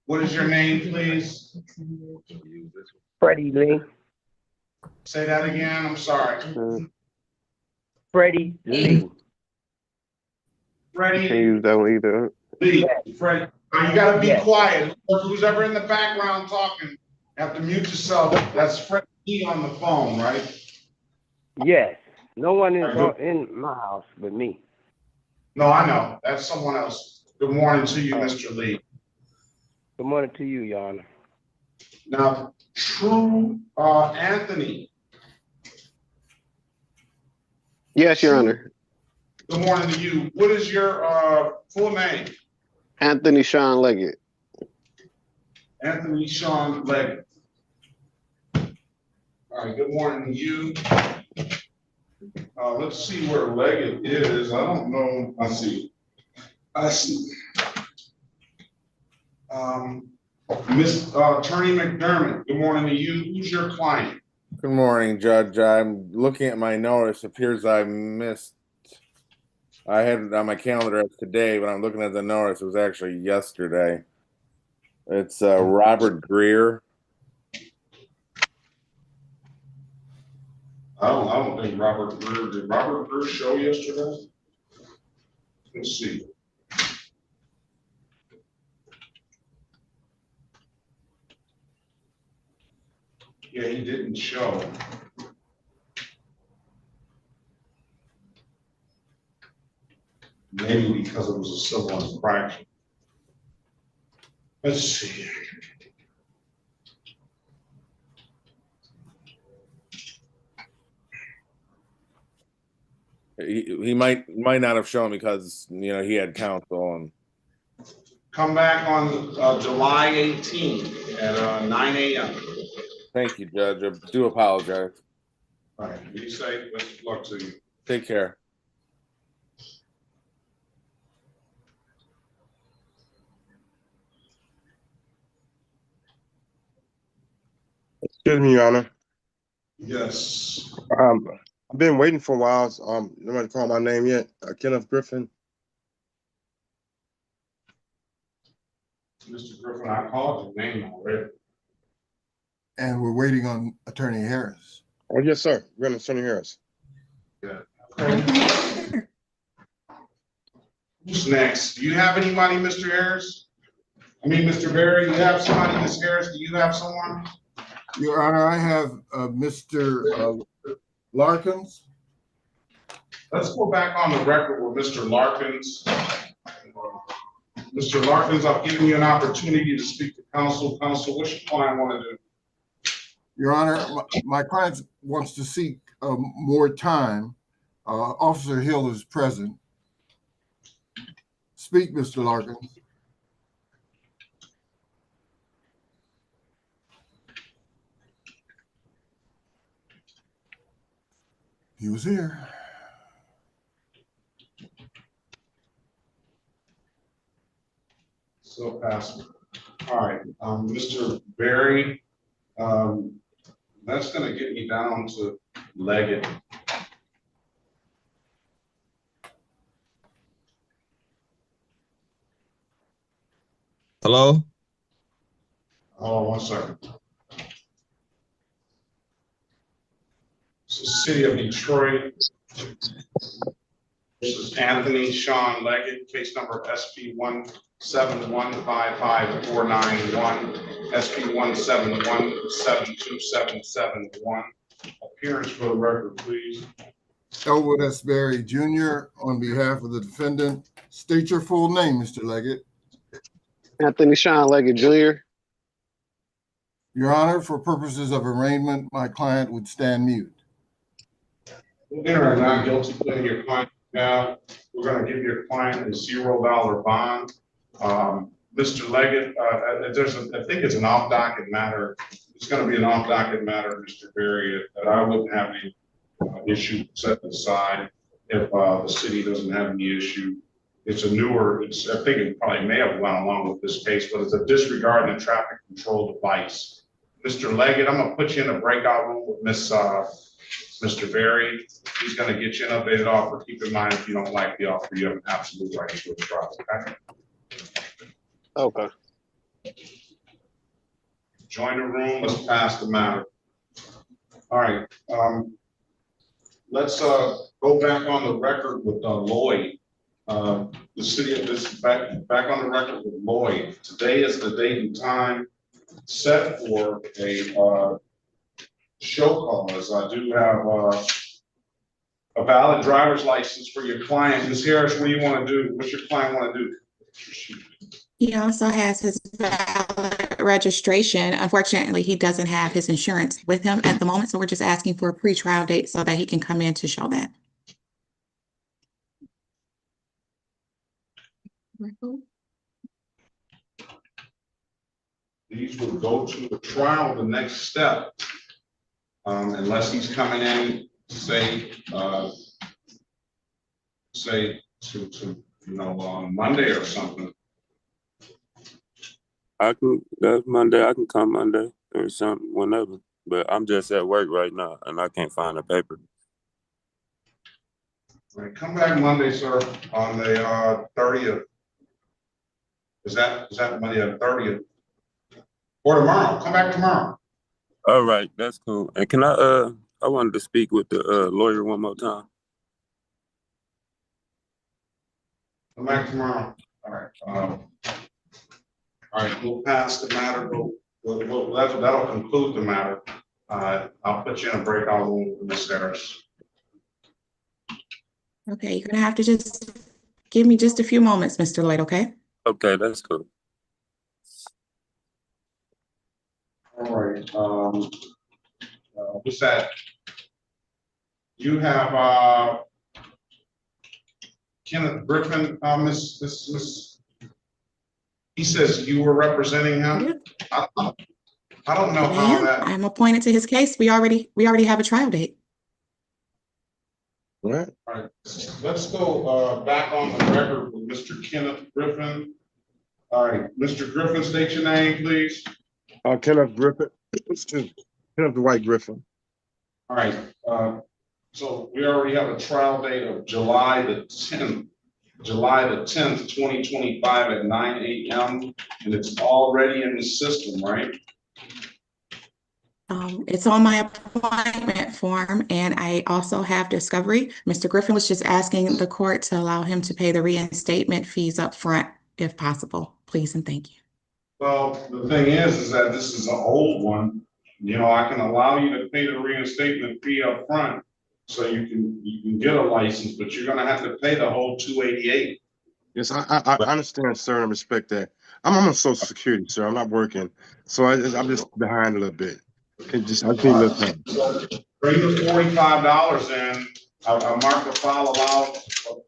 What is your name, please? Freddie Lee. Say that again. I'm sorry. Freddie Lee. Freddie. Can't use that one either. Lee. Freddie. You gotta be quiet. Who's ever in the background talking, you have to mute yourself. That's Freddie Lee on the phone, right? Yes. No one is in my house but me. No, I know. That's someone else. Good morning to you, Mr. Lee. Good morning to you, Your Honor. Now, True Anthony. Yes, Your Honor. Good morning to you. What is your full name? Anthony Sean Leggett. Anthony Sean Leggett. All right, good morning to you. Let's see where Leggett is. I don't know. I see. Miss Attorney McDermott, good morning to you. Who's your client? Good morning, Judge. I'm looking at my notice. It appears I missed. I had it on my calendar as today, but I'm looking at the notice. It was actually yesterday. It's Robert Greer. I don't think Robert Greer, did Robert Greer show yesterday? Let's see. Yeah, he didn't show. Maybe because it was a civil infraction. Let's see. He might not have shown because he had counsel and. Come back on July 18th at 9 a.m. Thank you, Judge. I do apologize. All right, be safe. Best of luck to you. Take care. Excuse me, Your Honor. Yes. I've been waiting for a while. Nobody called my name yet. Kenneth Griffin. Mr. Griffin, I called your name already. And we're waiting on Attorney Harris. Oh, yes, sir. We're going to Attorney Harris. Yeah. Okay. Who's next? Do you have anybody, Mr. Harris? I mean, Mr. Berry, you have somebody, Ms. Harris? Do you have someone? Your Honor, I have Mr. Larkins. Let's go back on the record with Mr. Larkins. Mr. Larkins, I've given you an opportunity to speak to counsel. Counsel, what's your client want to do? Your Honor, my client wants to seek more time. Officer Hill is present. Speak, Mr. Larkins. He was here. Still passing. All right, Mr. Berry, that's going to get me down to Leggett. Hello? Hold on one second. This is City of Detroit. This is Anthony Sean Leggett, case number SP 171554991, SP 171-72771. Appearance for the record, please. Elwood S. Berry Jr. on behalf of the defendant. State your full name, Mr. Leggett. Anthony Sean Leggett Jr. Your Honor, for purposes of arraignment, my client would stand mute. Enter a not guilty plea to your client. We're going to give your client a $0 bond. Mr. Leggett, I think it's an off-docket matter. It's going to be an off-docket matter, Mr. Berry, that I wouldn't have any issue set aside if the city doesn't have any issue. It's a newer, I think it probably may have gone along with this case, but it's a disregarding a traffic control device. Mr. Leggett, I'm going to put you in a breakout room with Mr. Berry. He's going to get you an updated offer. Keep in mind, if you don't like the offer, you have an absolute right to withdraw. Okay. Okay. Join the room. Let's pass the matter. All right. Let's go back on the record with Lloyd. The city of this back on the record with Lloyd. Today is the date and time set for a show cause. I do have a valid driver's license for your client. Ms. Harris, what do you want to do? What's your client want to do? He also has his valid registration. Unfortunately, he doesn't have his insurance with him at the moment, so we're just asking for a pre-trial date so that he can come in to show that. These would go to the trial, the next step, unless he's coming in, say to Monday or something. That's Monday. I can come Monday or something, whenever. But I'm just at work right now and I can't find a paper. All right, come back Monday, sir, on the 30th. Is that Monday the 30th? Or tomorrow? Come back tomorrow. All right, that's cool. And can I wanted to speak with the lawyer one more time. Come back tomorrow. All right. All right, we'll pass the matter. That'll conclude the matter. I'll put you in a breakout room with Ms. Harris. Okay, you're gonna have to just give me just a few moments, Mr. Lloyd, okay? Okay, that's cool. All right. What's that? You have Kenneth Griffin, Miss. He says you were representing him. I don't know how that. I'm appointed to his case. We already have a trial date. All right. Let's go back on the record with Mr. Kenneth Griffin. All right, Mr. Griffin, state your name, please. Kenneth Griffin. Kenneth Dwight Griffin. All right. So we already have a trial date of July the 10th, 2025 at 9 a.m. and it's already in the system, right? It's on my appointment form, and I also have discovery. Mr. Griffin was just asking the court to allow him to pay the reinstatement fees up front, if possible. Please and thank you. Well, the thing is that this is an old one. You know, I can allow you to pay the reinstatement fee up front so you can get a license, but you're going to have to pay the whole $288. Yes, I understand, sir, and I respect that. I'm on Social Security, sir. I'm not working, so I'm just behind a little bit. I just need a little time. Bring the $45 in. I'll mark the file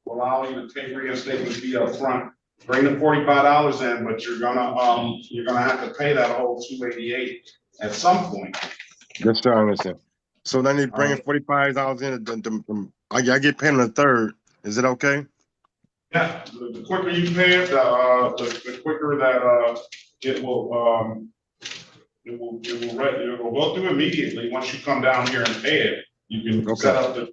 allow you to take reinstatement fee up front. Bring the $45 in, but you're gonna have to pay that whole $288 at some point. Yes, sir, I understand. So then they bringing $45 in. I get paid on the 3rd. Is it okay? Yeah, the quicker you pay it, the quicker that it will go through immediately. Once you come down here and pay it, you can set up the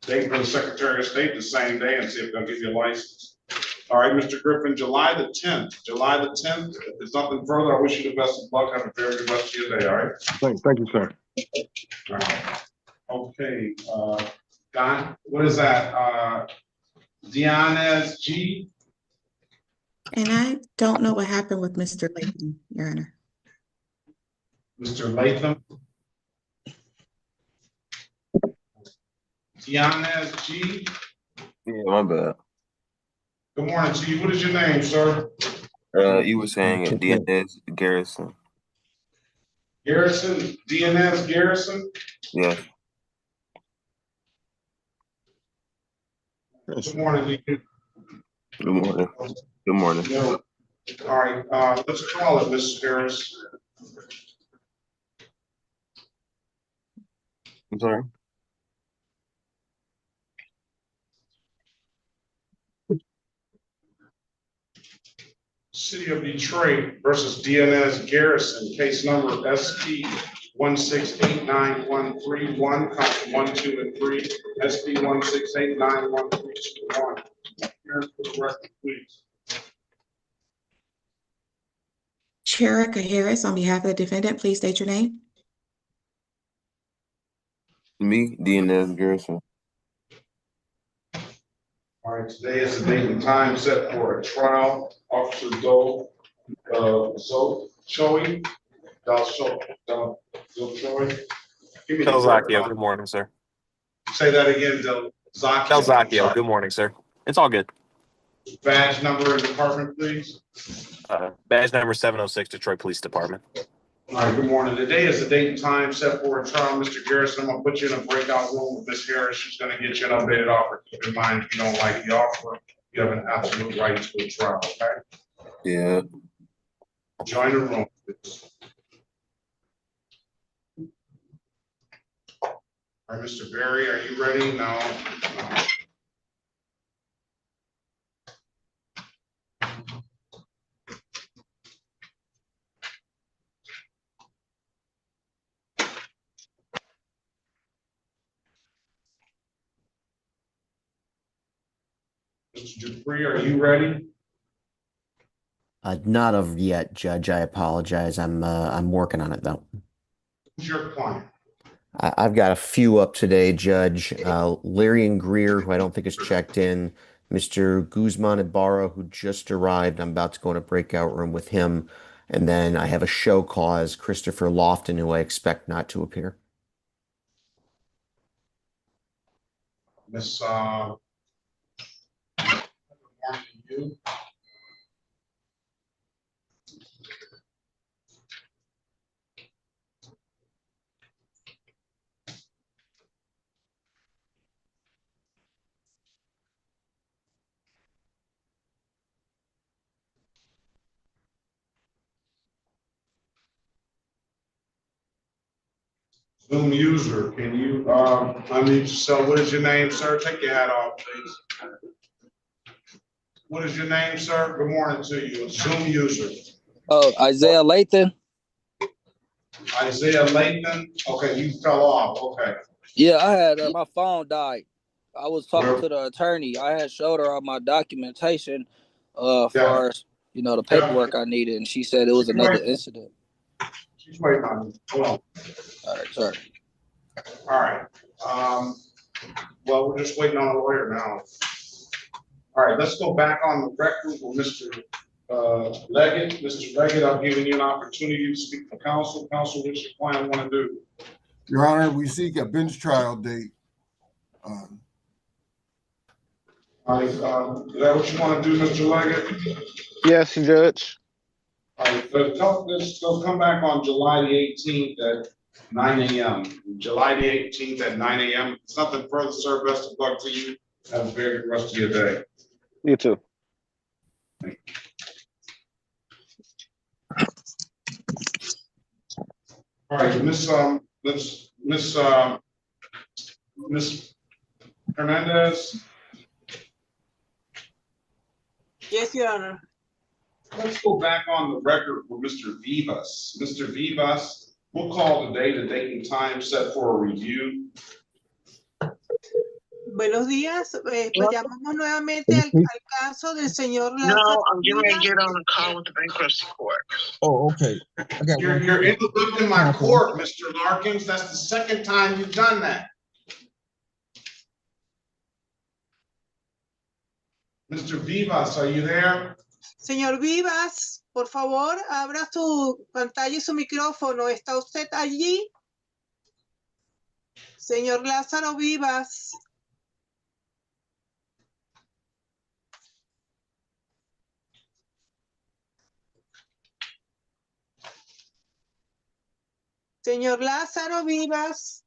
date for the Secretary of State the same day and see if they'll give you a license. All right, Mr. Griffin, July the 10th. July the 10th. If there's nothing further, I wish you the best of luck. Have a very good rest of your day. All right. Thank you, sir. All right. Okay, Don, what is that? Diana's G. And I don't know what happened with Mr. Layton, Your Honor. Mr. Latham. Diana's G. Yeah, my bad. Good morning to you. What is your name, sir? You were saying DNS Garrison. Garrison, DNS Garrison? Yeah. Good morning to you. Good morning. Good morning. No. All right, let's call it, Mrs. Harris. I'm sorry. City of Detroit versus DNS Garrison, case number SP 1689131, count 1, 2, and 3. SP 1689131. Here for the record, please. Cherika Harris, on behalf of the defendant, please state your name. Me, DNS Garrison. All right, today is the date and time set for a trial. Officer Dole, Choi. Delzacchio, good morning, sir. Say that again, Delzacchio, good morning, sir. It's all good. Badge number and department, please. Badge number 706, Detroit Police Department. All right, good morning. Today is the date and time set for a trial. Mr. Garrison, I'm gonna put you in a breakout room with Ms. Harris. She's gonna get you an updated offer. Keep in mind, if you don't like the offer, you have an absolute right to a trial, okay? Yeah. Join the room, please. All right, Mr. Berry, are you ready? No. Mr. Dupree, are you ready? Not of yet, Judge. I apologize. I'm working on it though. Who's your client? I've got a few up today, Judge. Larry and Greer, who I don't think is checked in. Mr. Guzman Ibarra, who just arrived. I'm about to go in a breakout room with him. And then I have a show cause, Christopher Lofton, who I expect not to appear. Miss you. Zoom user, can you unmute yourself? What is your name, sir? Take your hat off, please. What is your name, sir? Good morning to you. Zoom user. Oh, Isaiah Lathan. Isaiah Lathan. Okay, you fell off. Okay. Yeah, I had my phone died. I was talking to the attorney. I had showed her all my documentation for the paperwork I needed, and she said it was another incident. She's waiting on you. Hold on. All right, sorry. All right. Well, we're just waiting on a lawyer now. All right, let's go back on the record with Mr. Leggett. Mr. Leggett, I'm giving you an opportunity to speak for counsel. Counsel, what's your client want to do? Your Honor, we seek a bench trial date. All All right, is that what you want to do, Mr. Leggett? Yes, Judge. All right, let's come back on July the 18th at 9 a.m. July the 18th at 9 a.m. Something further, sir. Best of luck to you. Have a very good rest of your day. You too. All right, Miss Hernandez. Yes, Your Honor. Let's go back on the record for Mr. Vivas. Mr. Vivas, we'll call today the date and time set for a review. Buenos días. Pues llamamos nuevamente al caso del señor Lázaro. No, I'm getting ready to get on a call with the bankruptcy court. Oh, okay. You're interrupting my court, Mr. Larkins. That's the second time you've done that. Mr. Vivas, are you there? Señor Vivas, por favor, abra su pantalla y su micrófono. ¿Está usted allí? Señor Lázaro Vivas. Señor Lázaro Vivas.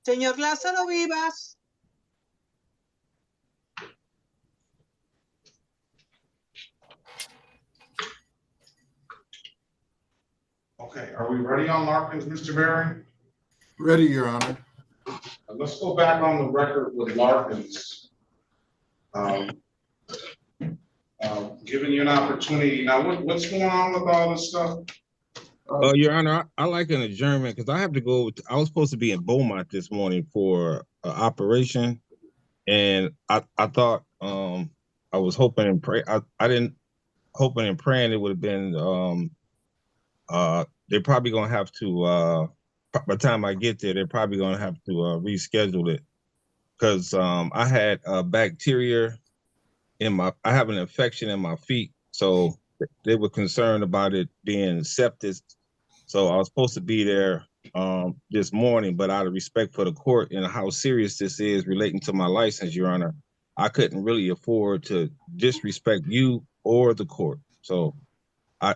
Señor Lázaro Vivas. Okay, are we ready on Larkins, Mr. Berry? Ready, Your Honor. Let's go back on the record with Larkins. Giving you an opportunity. Now, what's going on with all this stuff? Your Honor, I like an adjournment because I have to go. I was supposed to be in Beaumont this morning for an operation, and I thought I was hoping and pray. I didn't hoping and praying it would have been. They're probably gonna have to. By the time I get there, they're probably gonna have to reschedule it because I had bacteria in my. I have an infection in my feet, so they were concerned about it being septic. So I was supposed to be there this morning, but out of respect for the court and how serious this is relating to my license, Your Honor, I couldn't really afford to disrespect you or the court. So why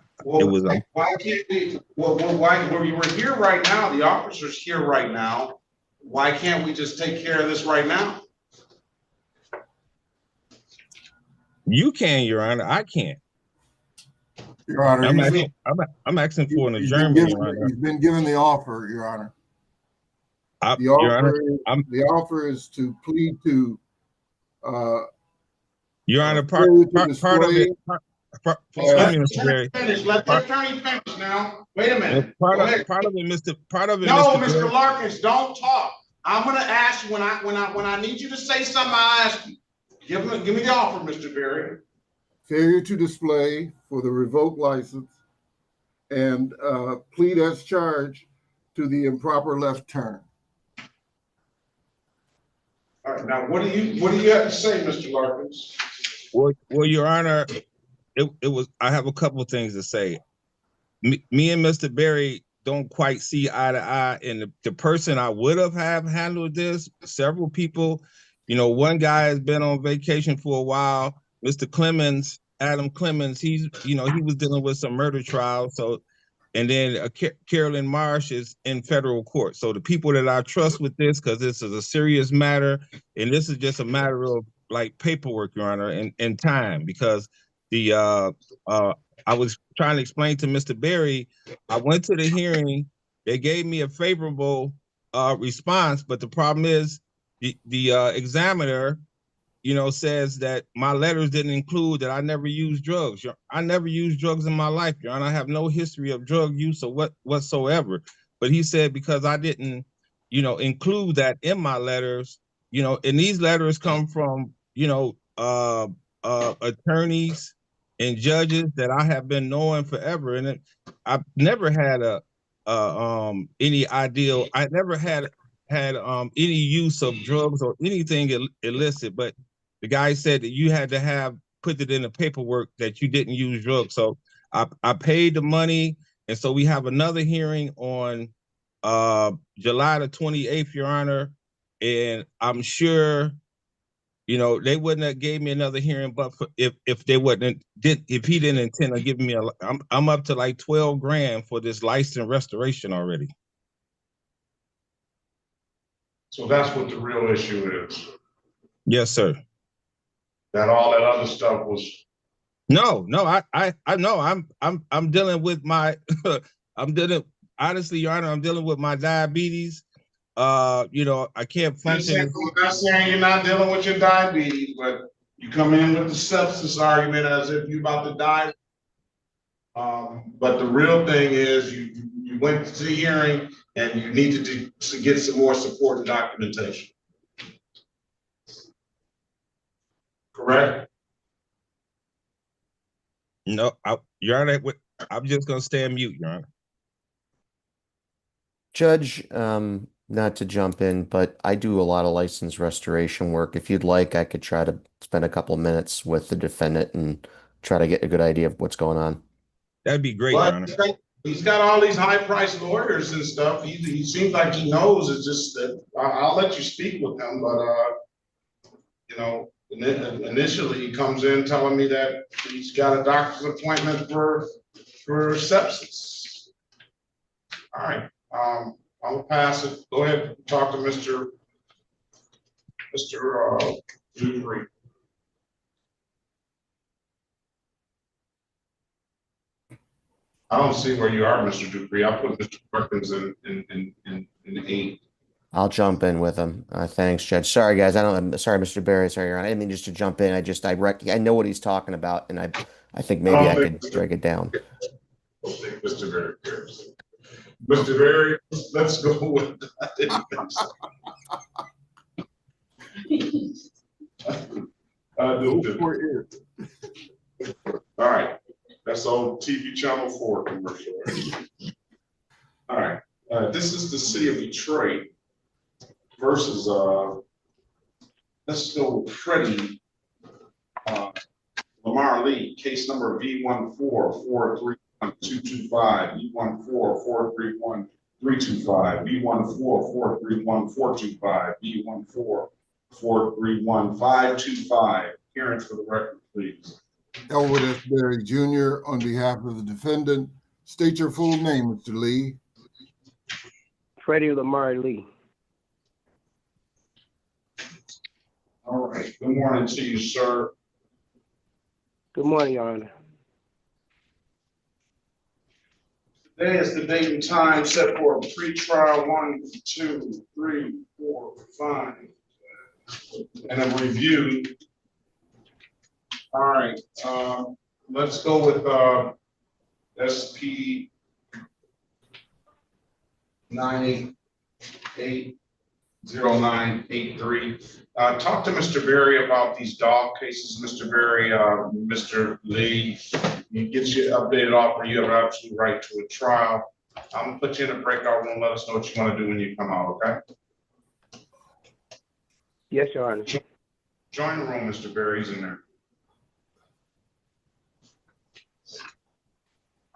can't we? Well, we were here right now. The officer's here right now. Why can't we just take care of this right now? You can, Your Honor. I can't. Your Honor, I'm asking for an adjournment, Your Honor. He's been given the offer, Your Honor. The offer is to plead to. Your Honor, part of it. Excuse me, Mr. Berry. Let the attorney finish now. Wait a minute. Part of it, Mr. No, Mr. Larkins, don't talk. I'm gonna ask you when I need you to say something. I ask you. Give me the offer, Mr. Berry. Failure to display for the revoked license and plead as charged to the improper left turn. All right, now what do you have to say, Mr. Larkins? Well, Your Honor, it was. I have a couple of things to say. Me and Mr. Berry don't quite see eye to eye, and the person I would have handled this, several people. You know, one guy has been on vacation for a while. Mr. Clemens, Adam Clemens, he was dealing with some murder trials. So, and then Carolyn Marsh is in federal court. So the people that I trust with this, because this is a serious matter, and this is just a matter of like paperwork, Your Honor, and time. Because I was trying to explain to Mr. Berry, I went to the hearing, they gave me a favorable response, but the problem is the examiner, says that my letters didn't include that I never used drugs. I never used drugs in my life, Your Honor. I have no history of drug use or whatsoever. But he said because I didn't, include that in my letters, and these letters come from, attorneys and judges that I have been knowing forever. And I've never had any ideal. I never had any use of drugs or anything illicit, but the guy said that you had to have put it in the paperwork that you didn't use drugs. So I paid the money, and so we have another hearing on July the 28th, Your Honor, and I'm sure, you know, they wouldn't have gave me another hearing, but if they wouldn't if he didn't intend on giving me I'm up to like 12 grand for this license restoration already. So that's what the real issue is. Yes, sir. That all that other stuff was. No, I know I'm dealing with my honestly, Your Honor, I'm dealing with my diabetes. You know, I can't function. I'm not saying you're not dealing with your diabetes, but you come in with the substance argument as if you're about to die. But the real thing is you went to the hearing and you needed to get some more support and documentation. Correct? No, Your Honor, I'm just gonna stay on mute, Your Honor. Judge, not to jump in, but I do a lot of license restoration work. If you'd like, I could try to spend a couple of minutes with the defendant and try to get a good idea of what's going on. That'd be great, Your Honor. He's got all these high-priced lawyers and stuff. He seems like he knows. It's just that I'll let you speak with him, but you know, initially he comes in telling me that he's got a doctor's appointment for sepsis. All right, I'll pass it. Go ahead and talk to Mr. Dupree. I don't see where you are, Mr. Dupree. I'll put Mr. Perkins in 8. I'll jump in with him. Thanks, Judge. Sorry, guys. Sorry, Mr. Barry. Sorry, Your Honor. I didn't mean just to jump in. I know what he's talking about, and I think maybe I could break it down. Mr. Barry cares. Mr. Barry, let's go with that. All right. That's on TV Channel 4 commercial. All right. This is the city of Detroit versus, let's go with Freddie Lamar Lee, case number V14431. 225, B14431 325, B14431 425, B14431 525. Appearance for the record, please. Elwood S. Berry Jr. on behalf of the defendant. State your full name, Mr. Lee. Freddie Lamar Lee. All right. Good morning to you, sir. Good morning, Your Honor. Today is the date and time set for pre-trial 1, 2, 3, 4, 5, and a review. All right, let's go with SP 9880983. Talk to Mr. Berry about these dog cases, Mr. Berry. Mr. Lee, you get your updated offer. You have an absolute right to a trial. I'm gonna put you in a breakout room. Let us know what you want to do when you come out, okay? Yes, Your Honor. Join the room, Mr. Berry's in there.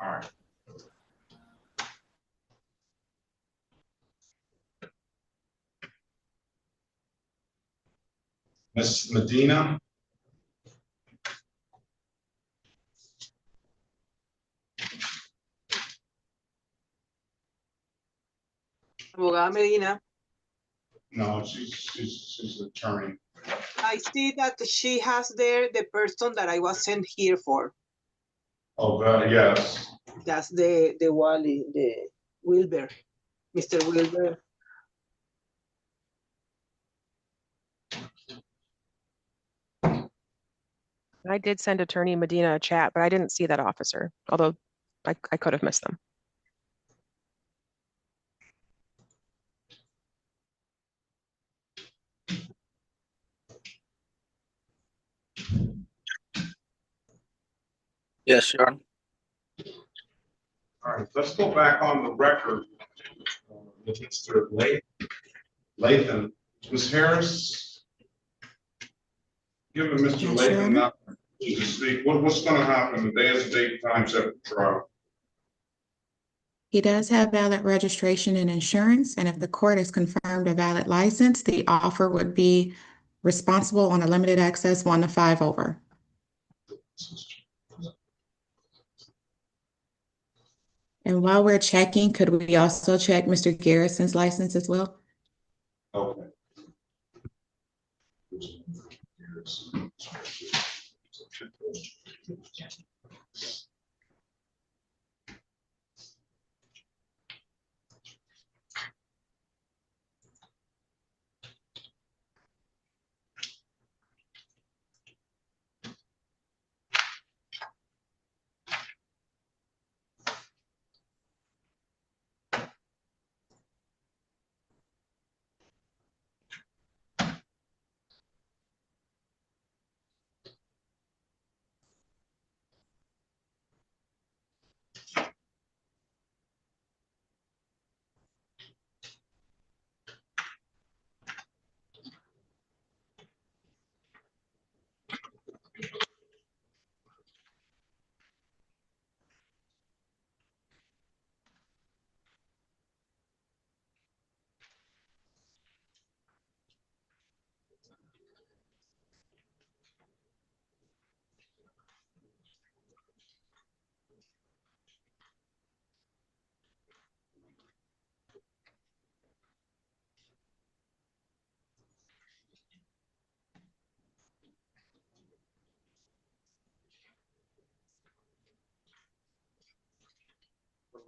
All right. Ms. Medina. Abogada Medina. No, she's an attorney. I see that she has there the person that I was sent here for. Oh, yes. That's the Wally, the Wilber, Mr. Wilber. I did send Attorney Medina a chat, but I didn't see that officer, although I could have missed them. Yes, Your Honor. All right, let's go back on the record. With Mr. Lathan. Ms. Harris? Given Mr. Yes, Your Lathan Honor. not to speak, what's gonna happen the day is date time set for trial? He does have valid registration and insurance, and if the court has confirmed a valid license, the offer would be responsible on a limited access 1 to 5 over. And while we're checking, could we also check Mr. Garrison's license as well? Okay.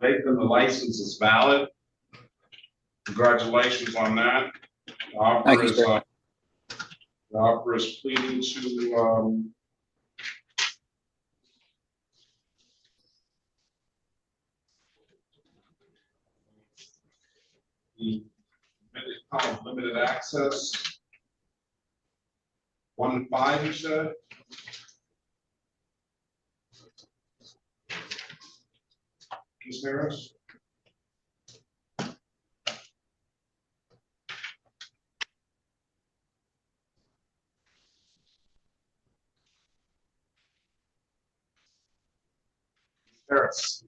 Lathan, the license is valid. Congratulations on that. The offer is, the offer is pleading to, the limited access. 1 to 5, you said? Ms. Harris? Harris?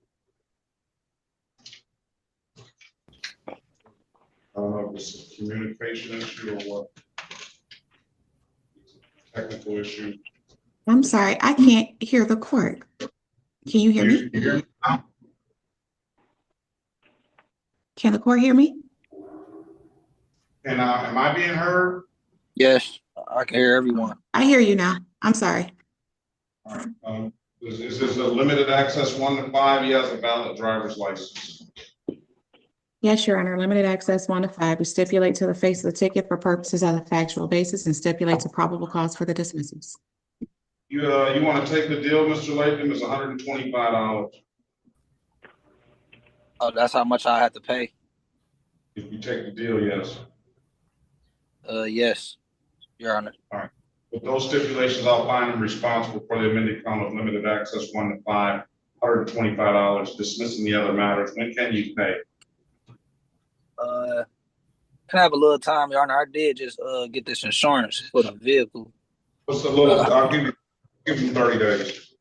I don't know if it's a communication issue or what. Technical issue. I'm sorry, I can't hear the court. Can you hear me? You hear me now? Can the court hear me? And am I being heard? Yes, I can hear everyone. I hear you now. I'm sorry. All right. Is this a limited access 1 to 5? He has a valid driver's license. Yes, Your Honor. Limited access 1 to 5. We stipulate to the face of the ticket for purposes of the factual basis and stipulate to probable cause for the dismissals. You want to take the deal, Mr. Latham? It's $125. Oh, that's how much I have to pay? If you take the deal, yes. Yes, Your Honor. All right. With those stipulations, I'll find him responsible for the amended count of limited access 1 to 5, $125, dismissing the other matters. When can you pay? Can I have a little time, Your Honor? I did just get this insurance for the vehicle. What's a little? I'll give you 30 days.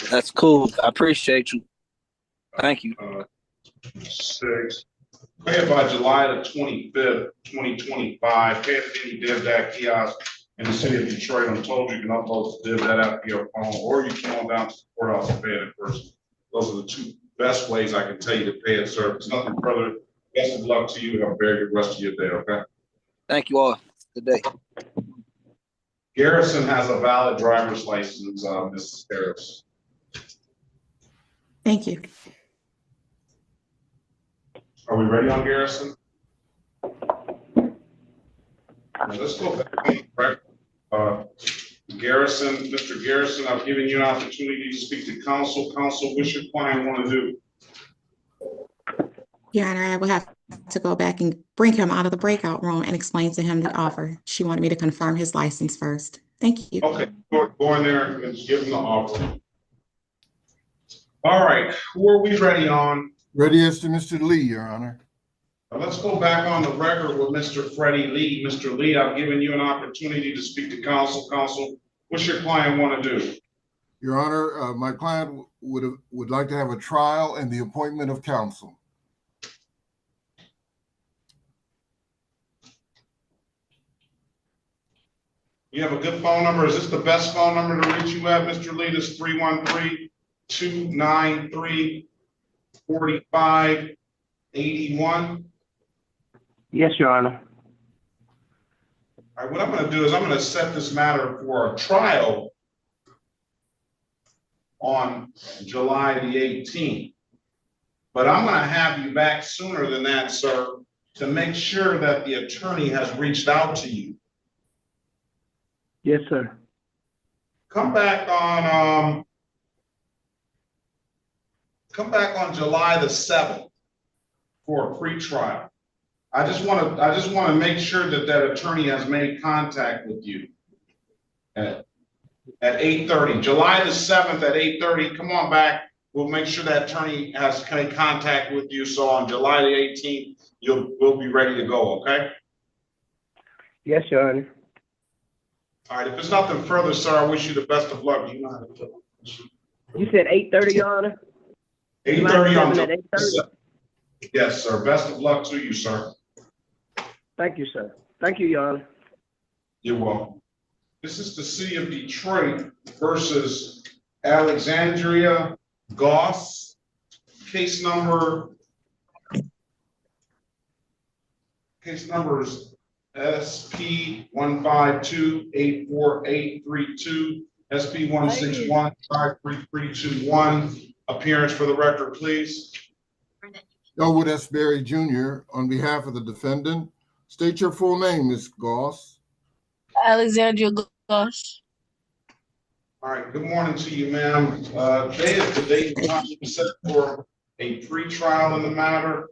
That's cool. I appreciate you. Thank you. 6. Pay it by July the 25th, 2025. Pay it to any DivDac kiosk in the city of Detroit. I'm told you can upload the DivDac app to your phone, or you can go down to the courthouse and pay it in person. Those are the 2 best ways I can tell you to pay it, sir. If there's nothing further, best of luck to you. Have a very good rest of your day, okay? Thank you all. Good day. Garrison has a valid driver's license, Mrs. Harris. Thank you. Are we ready on Garrison? Let's go back. Garrison, Mr. Garrison, I've given you an opportunity to speak to counsel. Counsel, what's your client want to do? Your Honor, I will have to go back and bring him out of the breakout room and explain to him the offer. She wanted me to confirm his license first. Thank you. Okay, go in there and give him the offer. All right, who are we ready on? Ready as to Mr. Lee, Your Honor. Let's go back on the record with Mr. Freddie Lee. Mr. Lee, I've given you an opportunity to speak to counsel. Counsel, what's your client want to do? Your Honor, my client would like to have a trial and the appointment of counsel. You have a good phone number. Is this the best phone number to reach you at, Mr. Lee? This 313-293-4581. Yes, Your Honor. All right, what I'm going to do is I'm going to set this matter for a trial on July the 18th. But I'm going to have you back sooner than that, sir, to make sure that the attorney has reached out to you. Yes, sir. Come back on July the 7th for a pre-trial. I just want to make sure that attorney has made contact with you at 8:30. July the 7th at 8:30. Come on back. We'll make sure that attorney has made contact with you. So on July the 18th, we'll be ready to go. Okay. Yes, Your Honor. All right. If there's nothing further, sir, I wish you the best of luck. You know how to do it. You said 8:30, Your Honor? 8:30 on July 7th July at 8:30? Yes, sir. Best of luck to you, sir. Thank you, sir. Thank you, Your Honor. You're welcome. This is the city of Detroit versus Alexandria Goss. Case number is SP 152-84832, SP 161-53321. Appearance for the record, please. Elwood S. Berry Jr. on behalf of the defendant. State your full name, Ms. Goss. Alexandria Goss. All right, good morning to you, ma'am. Today is the date and time set for a pre-trial in the matter.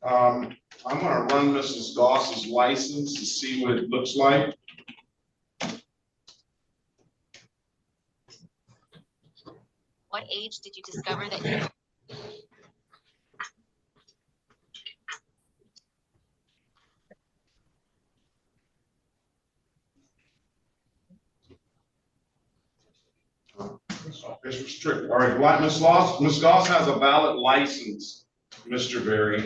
I'm going to run Mrs. Goss's license to see what it looks like. What age did you discover that you... It's restricted. All right, Ms. Goss has a valid license, Mr. Berry.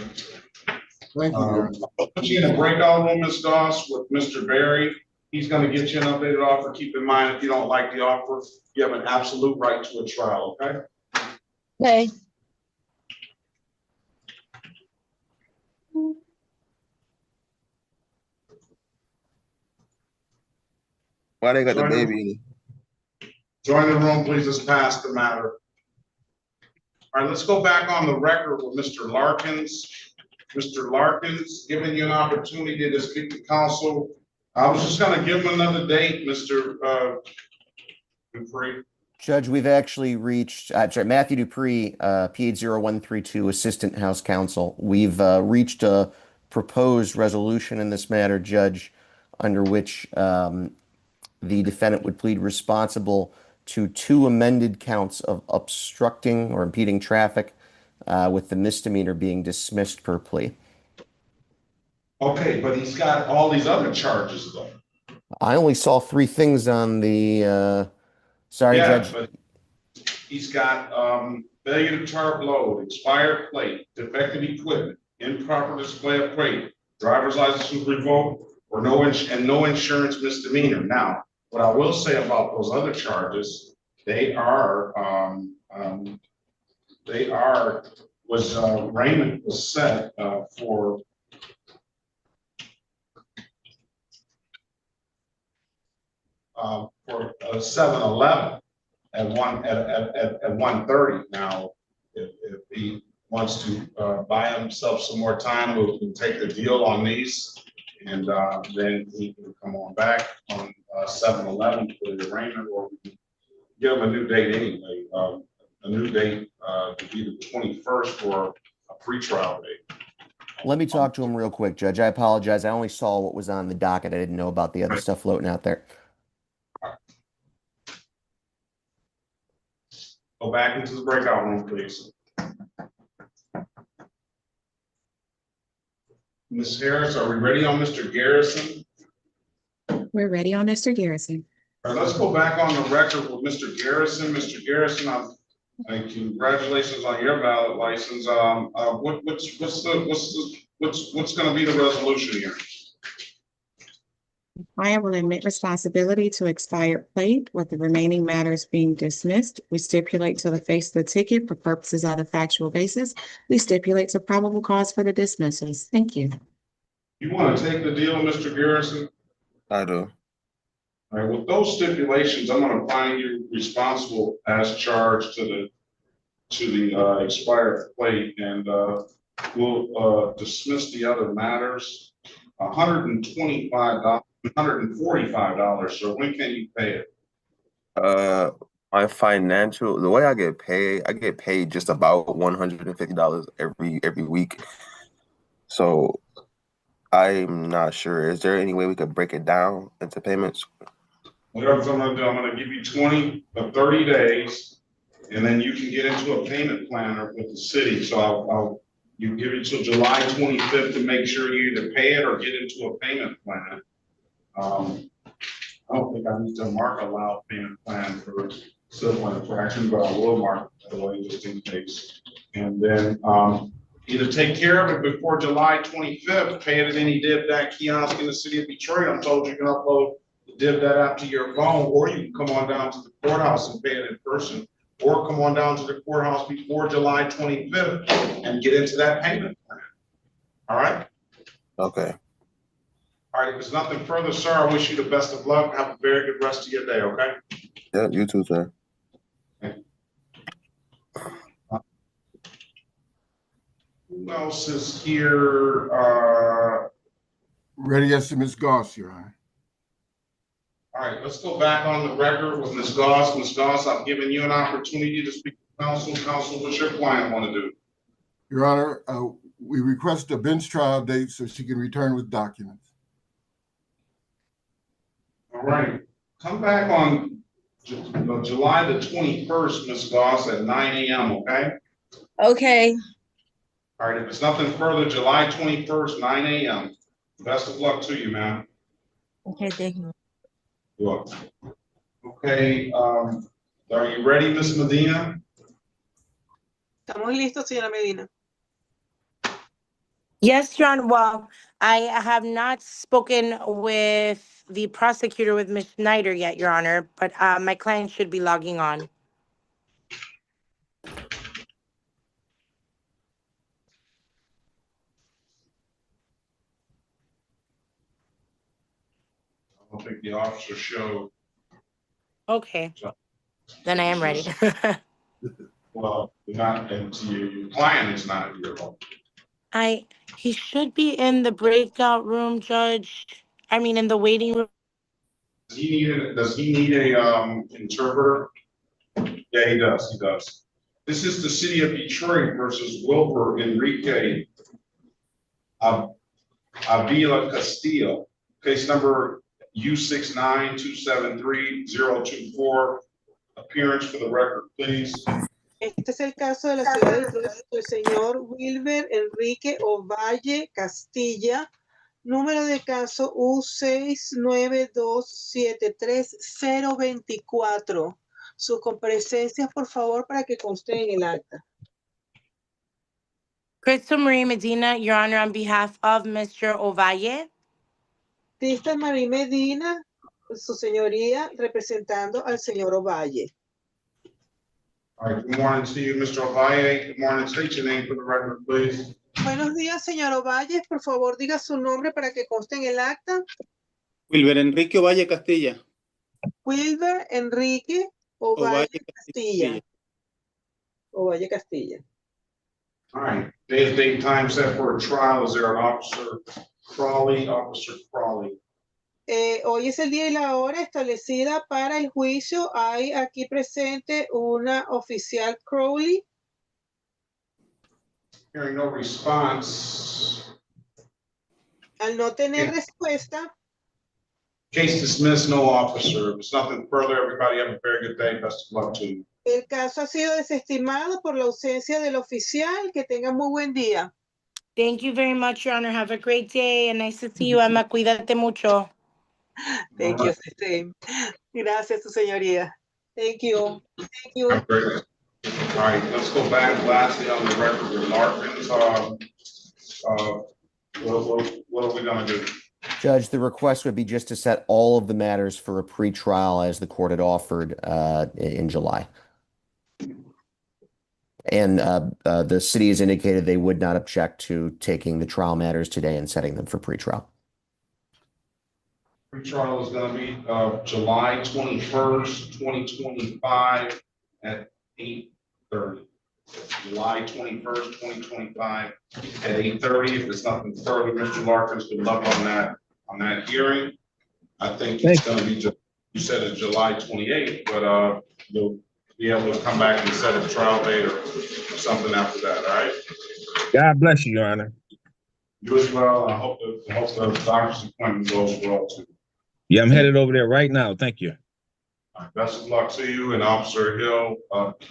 Thank you. I'll put you in a breakout room, Ms. Goss, with Mr. Berry. He's going to get you an updated offer. Keep in mind, if you don't like the offer, you have an absolute right to a trial, okay? Okay. Why they got the baby? Join the room, please. Let's pass the matter. All right, let's go back on the record with Mr. Larkins. Mr. Larkins, giving you an opportunity to speak to counsel. I was just going to give him another date, Mr. Dupree. Judge, we've actually reached, Matthew Dupree, P80132, Assistant House Counsel. We've reached a proposed resolution in this matter, Judge, under which the defendant would plead responsible to 2 amended counts of obstructing or impeding traffic, with the misdemeanor being dismissed per plea. Okay, but he's got all these other charges, though. I only saw 3 things on the, sorry, Yeah, Judge. but he's got failure to turn load, expired plate, defective equipment, improper display of plate, driver's license revoked, or no insurance misdemeanor. Now, what I will say about those other charges, Raymond was set for for 7-Eleven at 1:30. Now, if he wants to buy himself some more time, we can take the deal on these, and then he can come on back on 7-Eleven for the arraignment, or we can give him a new date anyway. A new date to be the 21st for a pretrial date. Let me talk to him real quick, Judge. I apologize. I only saw what was on the docket. I didn't know about the other stuff floating out there. Go back into the breakout room, please. Ms. Harris, are we ready on Mr. Garrison? We're ready on Mr. Garrison. All right, let's go back on the record with Mr. Garrison. Mr. Garrison, congratulations on your valid license. What's going to be the resolution here? Client will admit responsibility to expired plate with the remaining matters being dismissed. We stipulate to the face of the ticket for purposes of the factual basis. We stipulate to probable cause for the dismissals. Thank you. You want to take the deal, Mr. Garrison? I do. All right, with those stipulations, I'm going to find you responsible as charged to the expired plate, and we'll dismiss the other matters. $125, $145. So when can you pay it? My financial, the way I get paid just about $150 every week. So I'm not sure. Is there any way we could break it down into payments? Whatever I'm going to do, I'm going to give you 20 or 30 days, and then you can get into a payment planner with the city. So you give it till July 25th to make sure you either pay it or get into a payment plan. I don't think I need to mark a loud payment plan for civil infraction, but I will mark it that way just in case. And then either take care of it before July 25th, pay it at any DivDat kiosk in the city of Detroit. I'm told you can upload the DivDat app to your phone, or you can come on down to the courthouse and pay it in person, or come on down to the courthouse before July 25th and get into that payment plan. All right? Okay. All right, if there's nothing further, sir, I wish you the best of luck. Have a very good rest of your day, okay? Yeah, you too, sir. Who else is here? Ready as to Ms. Goss, Your Honor. All right, let's go back on the record with Ms. Goss. Ms. Goss, I've given you an opportunity to speak to counsel. Counsel, what's your client want to do? Your Honor, we request a bench trial date so she can return with documents. All right, come back on July the 21st, Ms. Goss, at 9 a.m., okay? Okay. All right, if it's nothing further, July 21st, 9 a.m. Best of luck to you, ma'am. Okay, thank you. You're welcome. Okay, are you ready, Ms. Medina? Estamos listos, señora Medina. Yes, Your Honor. Well, I have not spoken with the prosecutor, with Ms. Schneider yet, Your Honor, but my client should be logging on. I don't think the officer showed. Okay, then I am ready. Well, not, and your client is not here. He should be in the breakout room, Judge. I mean, in the waiting room. Does he need a interpreter? Yeah, he does. He does. This is the city of Detroit versus Wilbur Enrique Avila Castillo. Case number U69273-024. Appearance for the record, please. Este es el caso de la ciudad de Detroit, el señor Wilber Enrique Ovalle Castilla, número de caso U69273-024. Sus comparecencias, por favor, para que consten en el acta. Crystal Marie Medina, Your Honor, on behalf of Mr. Ovalle. Crystal Marie Medina, su señoría, representando al señor Ovalle. All right, good morning to you, Mr. Ovalle. Good morning. State your name for the record, please. Buenos días, señor Ovalle. Por favor, diga su nombre para que conste en el acta. Wilber Enrique Ovalle Castilla. Wilber Enrique Ovalle Castilla. Ovalle Castilla. All right. Day and time set for a trial. Is there an officer Crawley? Officer Crawley. Hoy es el día y la hora establecida para el juicio. Hay aquí presente una oficial Crowley. Hearing no response. Al no tener respuesta. Case dismissed, no officer. If there's nothing further, everybody have a very good day. Best of luck to you. El caso ha sido desestimado por la ausencia del oficial. Que tenga muy buen día. Thank you very much, Your Honor. Have a great day and nice to see you, Emma. Cuídate mucho. Thank you, same. Gracias, su señoría. Thank you. Thank you. All right, let's go back lastly on the record with Larkins. What are we gonna do? Judge, the request would be just to set all of the matters for a pretrial as the court had offered in July. And the city has indicated they would not object to taking the trial matters today and setting them for pretrial. Pretrial is gonna be July 21st, 2025 at 8:30. July 21st, 2025 at 8:30. If there's nothing further, Mr. Larkins, good luck on that hearing. I think it's gonna be, you said it's July 28th, but you'll be able to come back and set a trial date or something after that, all right? God bless you, Your Honor. You as well. I hope the doctor's appointment goes well too. Yeah, I'm headed over there right now. Thank you. Best of luck to you and Officer Hill,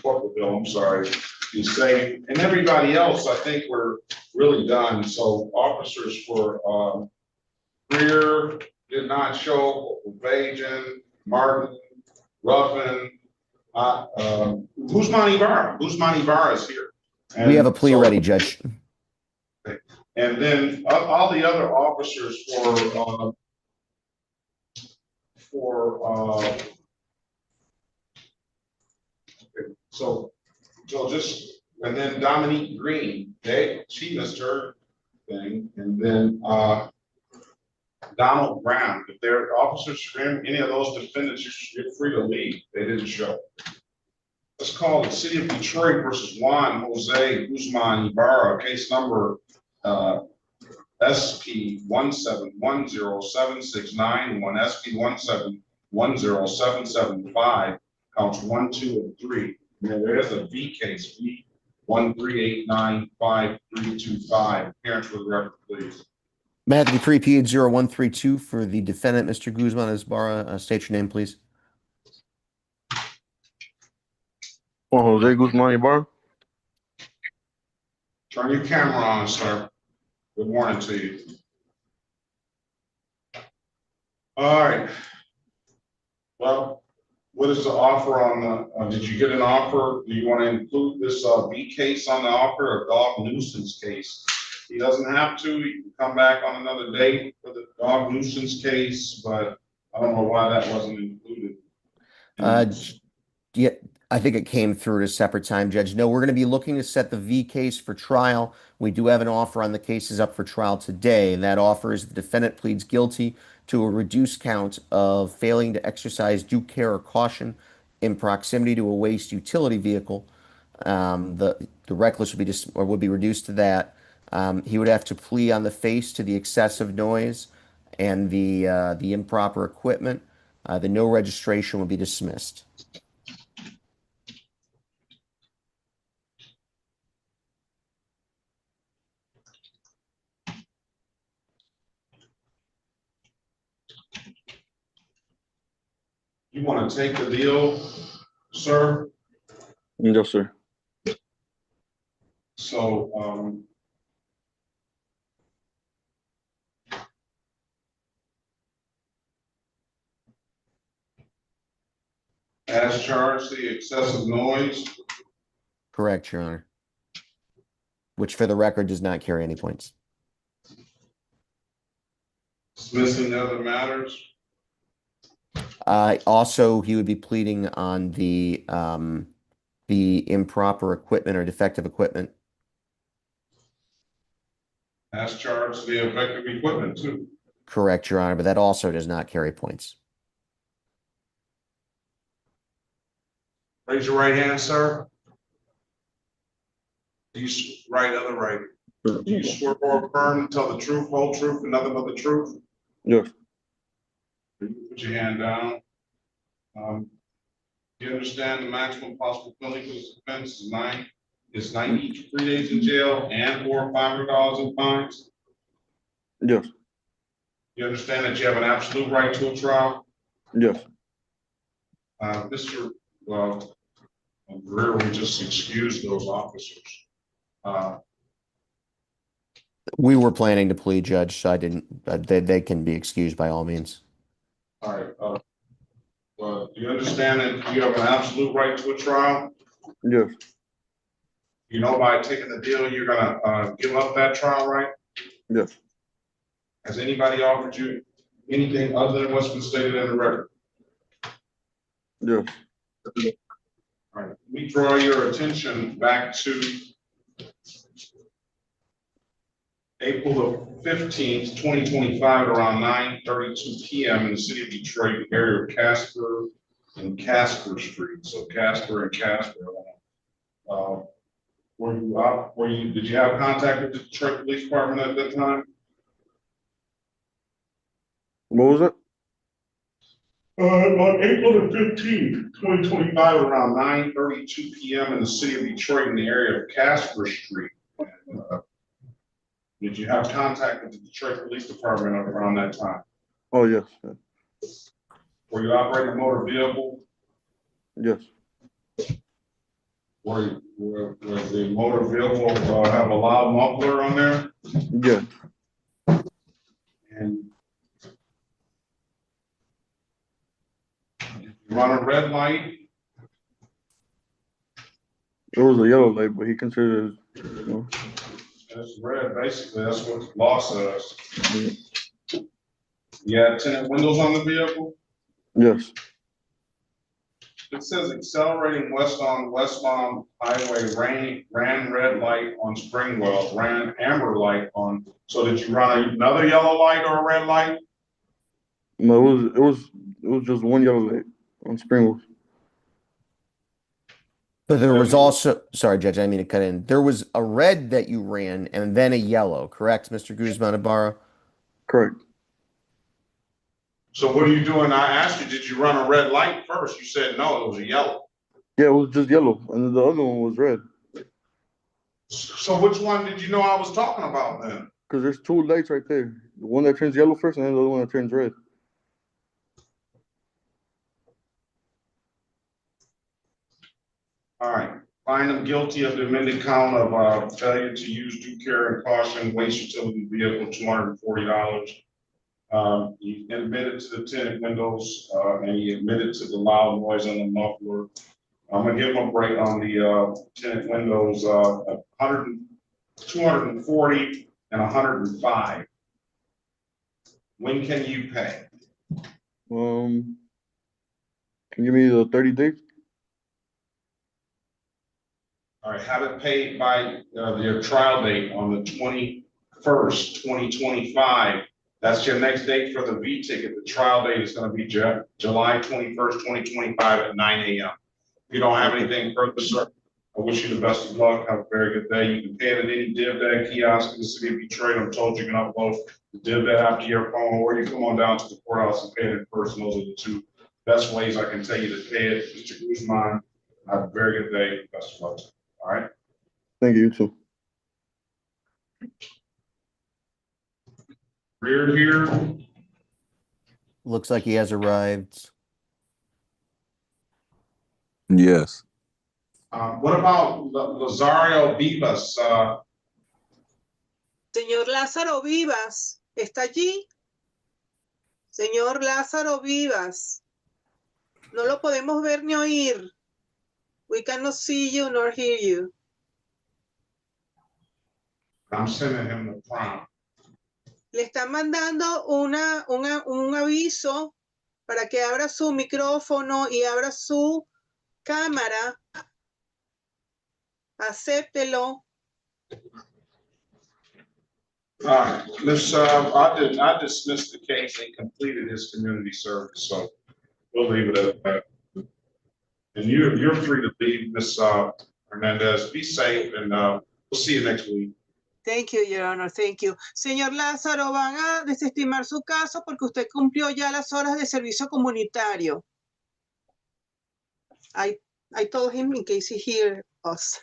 Corporal Hill, I'm sorry. Be safe. And everybody else, I think we're really done. So officers for Greer did not show, Bajan, Martin, Ruffin, Guzman Ibarra. Guzman Ibarra is here. And we have a plea so, ready, Judge. And then all the other officers so just, and then Dominique Green, she missed her thing, and then Donald Brown. If they're officers from any of those defendants, you're free to leave. They didn't show. Let's call the City of Detroit versus Juan Jose Guzman Ibarra, case number SP 1710769, SP 1710775, counts 1, 2, and 3. Now, there is a V case, V 138953325. Parents for the record, please. May I have the decree PH 0132 for the defendant, Mr. Guzman Ibarra. State your name, please. Juan Jose Guzman Ibarra. Turn your camera on, sir. Good morning to you. All right. Well, what is the offer on the, did you get an offer? Do you want to include this B case on the offer or dog nuisance case? He doesn't have to. He can come back on another date for the dog nuisance case, but I don't know why that wasn't included. Yeah, I think it came through at a separate time, Judge. No, we're going to be looking to set the V case for trial. We do have an offer on the cases up for trial today, and that offer is the defendant pleads guilty to a reduced count of failing to exercise due care or caution in proximity to a waste utility vehicle. The reckless would be reduced to that. He would have to plea on the face to the excessive noise and the improper equipment. The no registration would be dismissed. You want to take the deal, sir? Yes, sir. So, as charged, the excessive noise. Correct, Your Honor. Which, for the record, does not carry any points. Dismissing the other matters. Also, he would be pleading on the improper equipment or defective equipment. As charged, the effective equipment too. Correct, Your Honor, but that also does not carry points. Raise your right hand, sir. Do you other right? Do you swear or affirm to tell the truth, whole truth, and nothing but the truth? Yes. Put your hand down. Do you understand the maximum possible penalty for this offense is 93 days in jail and or $500 in fines? Yes. You understand that you have an absolute right to a trial? Yes. Mr. Greer, we just excused those officers. We were planning to plea, Judge, so I didn't, they can be excused by all means. All right, well, do you understand that you have an absolute right to a trial? Yes. You know, by taking the deal, you're gonna give up that trial right? Yes. Has anybody offered you anything other than what's been stated in the record? Yes. All right, we draw your attention back to April the 15th, 2025, around 9:32 p.m. in the city of Detroit, area of Casper and Casper Street. So Casper and Casper. Did you have contact with the Detroit Police Department at that time? What was it? On April the 15th, 2025, around 9:32 p.m. in the city of Detroit, in the area of Casper Street. Did you have contact with the Detroit Police Department around that time? Oh, yes. Were you operating a motor vehicle? Yes. Was the motor vehicle have a loud muffler on there? Yes. And you run a red light? It was a yellow light, but he considered it, you know. It's red, basically. That's what the law says. You had tinted windows on the vehicle? Yes. It says accelerating westbound highway, ran red light on Springwell, ran amber light on. So did you run another yellow light or a red light? No, it was just one yellow light on Springwell. But there was also, sorry, Judge, I didn't mean to cut in. There was a red that you ran and then a yellow, correct, Mr. Guzman Ibarra? Correct. So what are you doing? I asked you, did you run a red light first? You said no, it was a yellow. Yeah, it was just yellow, and the other one was red. So which one did you know I was talking about then? Because there's two lights right there. The one that turns yellow first, and then the other one that turns red. All right. Find them guilty of the amended count of failure to use due care and caution, waste utility vehicle, $240. He admitted to the tinted windows, and he admitted to the loud noise on the muffler. I'm gonna give him a break on the tinted windows, 240 and 105. When can you pay? Can you give me the 30 days? All right, have it paid by your trial date on the 21st, 2025. That's your next date for the V ticket. The trial date is going to be July 21st, 2025 at 9 a.m. If you don't have anything further, sir, I wish you the best of luck. Have a very good day. You can pay it at any DivBad kiosk in the city of Detroit. I'm told you can upload the DivBad app to your phone, or you come on down to the courthouse and pay it in person. Those are the two best ways I can tell you to pay it. Mr. Guzman, have a very good day. Best of luck. All right. Thank you, you too. Rear here. Looks like he has arrived. Yes. What about Lazario Vivas? Señor Lázaro Vivas, ¿está allí? Señor Lázaro Vivas, no lo podemos ver ni oír. We cannot see you nor hear you. I'm sending him the prompt. Le están mandando un aviso para que abra su micrófono y abra su cámara. Acéptelo. All right, I dismissed the case and completed his community service, so we'll leave it at that. And you're free to leave, Ms. Hernandez. Be safe, and we'll see you next week. Thank you, Your Honor. Thank you. Señor Lázaro, van a desestimar su caso porque usted cumplió ya las horas de servicio comunitario. I told him in case he hears us.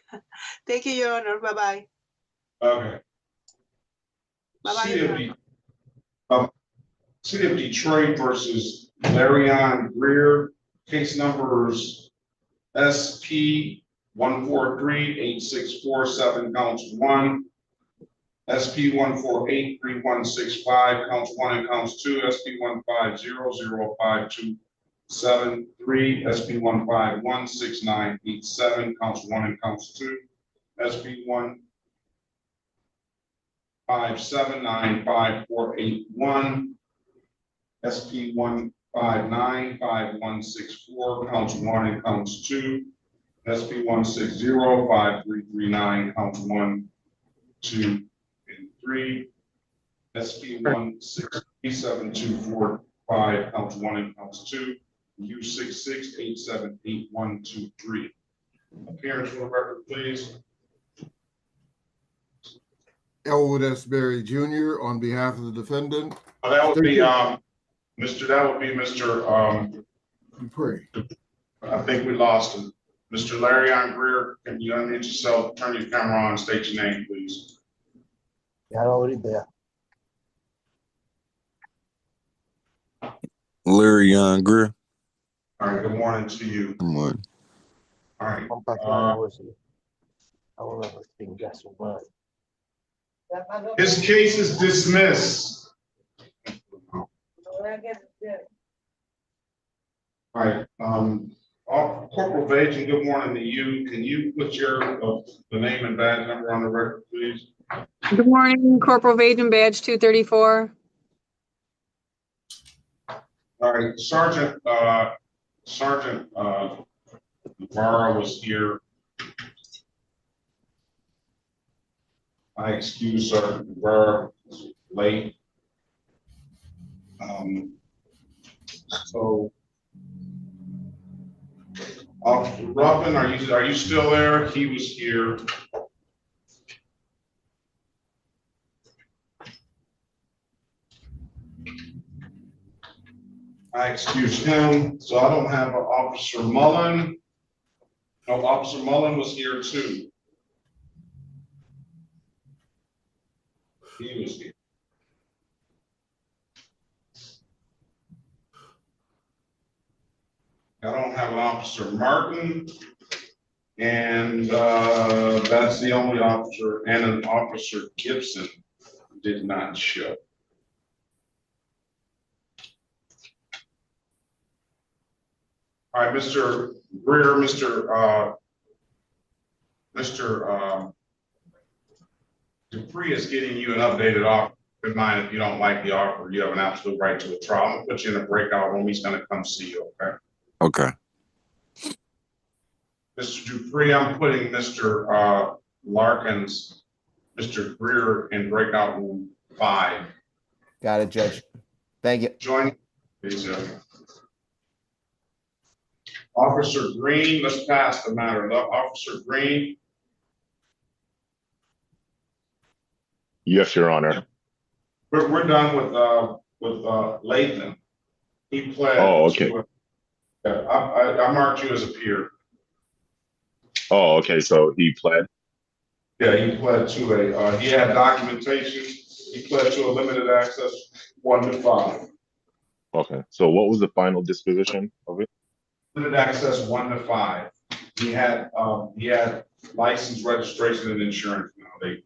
Thank you, Your Honor. Bye-bye. Okay. Bye-bye. City of Detroit versus Larion Greer, case numbers SP 1438647 counts 1. SP 1483165 counts 1 and counts 2. SP 1500527 SP 1516987 counts 1 and counts 2. SP 1579581 SP 1595164 counts 1 and counts 2. SP 1605339 counts 1, 2, and 3. SP 1637245 counts 1 and counts 2. U66878123. Appearance for the record, please. Elwood S. Berry Jr. on behalf of the defendant. That would be Mr. Dupree. I think we lost him. Mr. Larry Greer, can you unmute yourself, turn your camera on, and state your name, please? Larry Greer. All right, good morning to you. Good morning. All right. His case is dismissed. All right. Corporal Vajan, good morning to you. Can you put the name and badge number on the record, please? Good morning, Corporal Vajan, badge 234. All right, Sergeant Navarro was here. I excuse Sergeant Navarro, late. So, Officer Ruffin, are you still there? He was here. I excuse him, so I don't have Officer Mullen. No, Officer Mullen was here too. He was here. I don't have an Officer Martin, and that's the only officer, and an Officer Gibson did not show. All right, Mr. Greer, Mr. Dupree is getting you an updated offer. Keep in mind, if you don't like the offer, you have an absolute right to a trial. I'm gonna put you in a breakout room. He's gonna come see you, okay? Okay. Mr. Dupree, I'm putting Mr. Larkins, Mr. Greer in breakout room 5. Got it, Judge. Thank you. Join, please. Officer Green, let's pass the matter. Officer Green. Yes, Your Honor. We're done with Lathan. He pled. Oh, okay. I marked you as a peer. Oh, okay. So he pled? Yeah, he pled to he had documentation. He pled to a limited access 1 to 5. Okay. So what was the final disposition of it? Limited access 1 to 5. He had license, registration, and insurance. Now they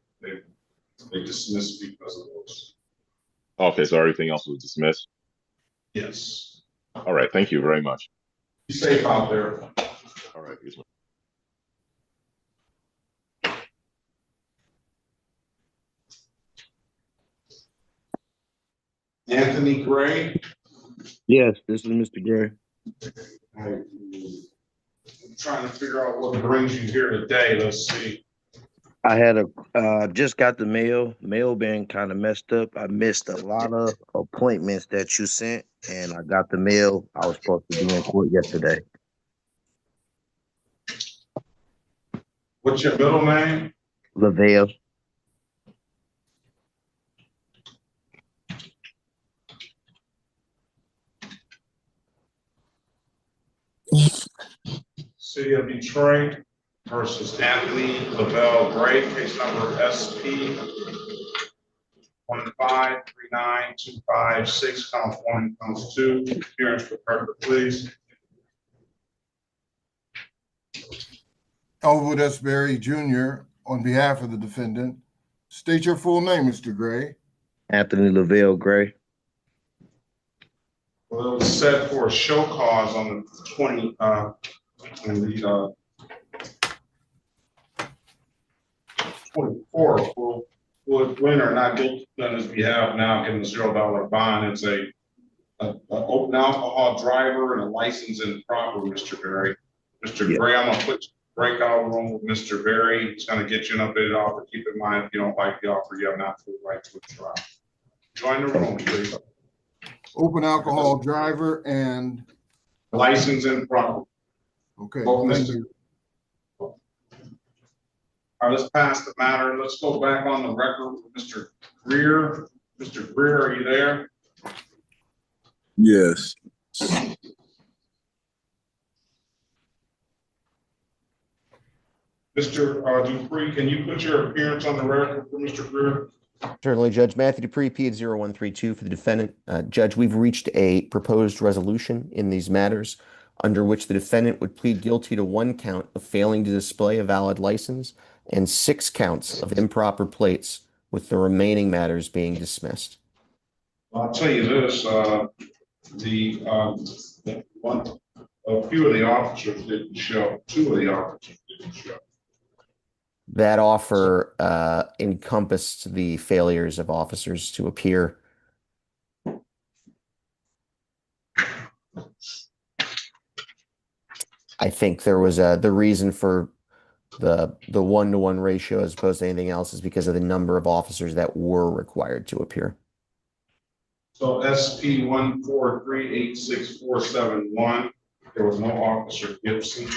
dismissed because of those. Okay, so everything else was dismissed? Yes. All right. Thank you very much. Be safe out there. All right. Yes, Anthony Gray. Yes, this is Mr. Gray. I'm trying to figure out what brings you here today. Let's see. I had just got the mail being kind of messed up. I missed a lot of appointments that you sent, and I got the mail. I was supposed to be in court yesterday. What's your middle name? Lavelle. City of Detroit versus Anthony Lavelle Gray, case number SP 1539256, counts 1, counts 2. Appearance for record, please. Elwood S. Berry Jr. on behalf of the defendant. State your full name, Mr. Gray. Anthony Lavelle Gray. Well, it was set for a show cause on the 24th. Would win or not guilty on his behalf now, given the $0 bond. It's a open alcohol driver and a license improper, Mr. Berry. Mr. Gray, I'm gonna put breakout room with Mr. Berry. He's gonna get you an updated offer. Keep in mind, if you don't like the offer, you have not full right to withdraw. Join the room, please. Open alcohol driver and license improper. Okay, thank you. All right, let's pass the matter. Let's go back on the record with Mr. Greer. Mr. Greer, are you there? Yes. Mr. Dupree, can you put your appearance on the record for Mr. Greer? Certainly, Judge. Matthew Dupree, P. 0132 for the defendant. Judge, we've reached a proposed resolution in these matters under which the defendant would plead guilty to 1 count of failing to display a valid license and 6 counts of improper plates, with the remaining matters being dismissed. I'll tell you this, a few of the officers didn't show, 2 of the officers didn't show. That offer encompassed the failures of officers to appear. I think there was the reason for the 1-to-1 ratio as opposed to anything else is because of the number of officers that were required to appear. So SP 143-86471, there was no Officer Gibson.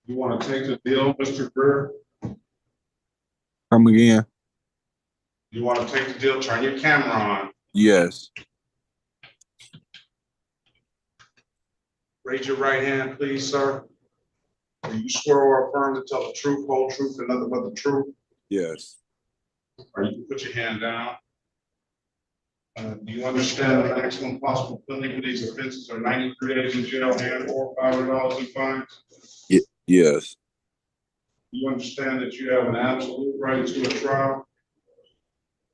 You want to take the deal, Mr. Greer? Come again? You want to take the deal? Turn your camera on. Yes. Raise your right hand, please, sir. Do you swear or affirm to tell the truth, whole truth, and nothing but the truth? Yes. Or you can put your hand down. Do you understand the maximum possible penalty for these offenses are 93 days in jail and or $500 in fines? Yes. Do you understand that you have an absolute right to a trial?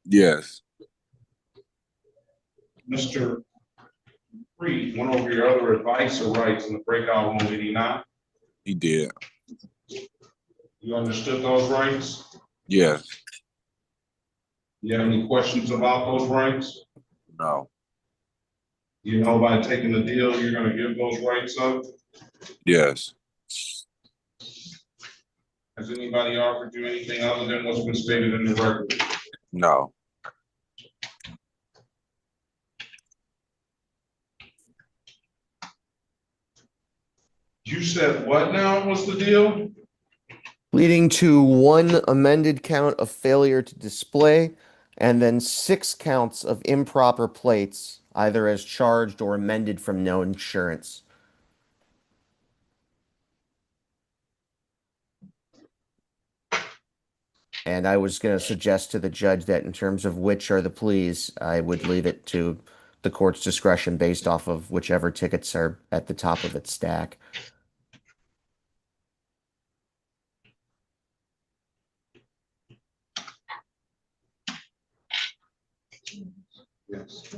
Yes. Mr. Reed went over your other advice or rights in the breakout room, did he not? He did. You understood those rights? Yes. You have any questions about those rights? No. You know by taking the deal, you're going to give those rights up? Yes. Has anybody offered you anything other than what's been stated in the record? No. You said what now was the deal? Leading to 1 amended count of failure to display And then 6 counts of improper plates, either as charged or amended from no insurance. And I was going to suggest to the judge that in terms of which are the pleas, I would leave it to the court's discretion based off of whichever tickets are at the top of its stack. Yes.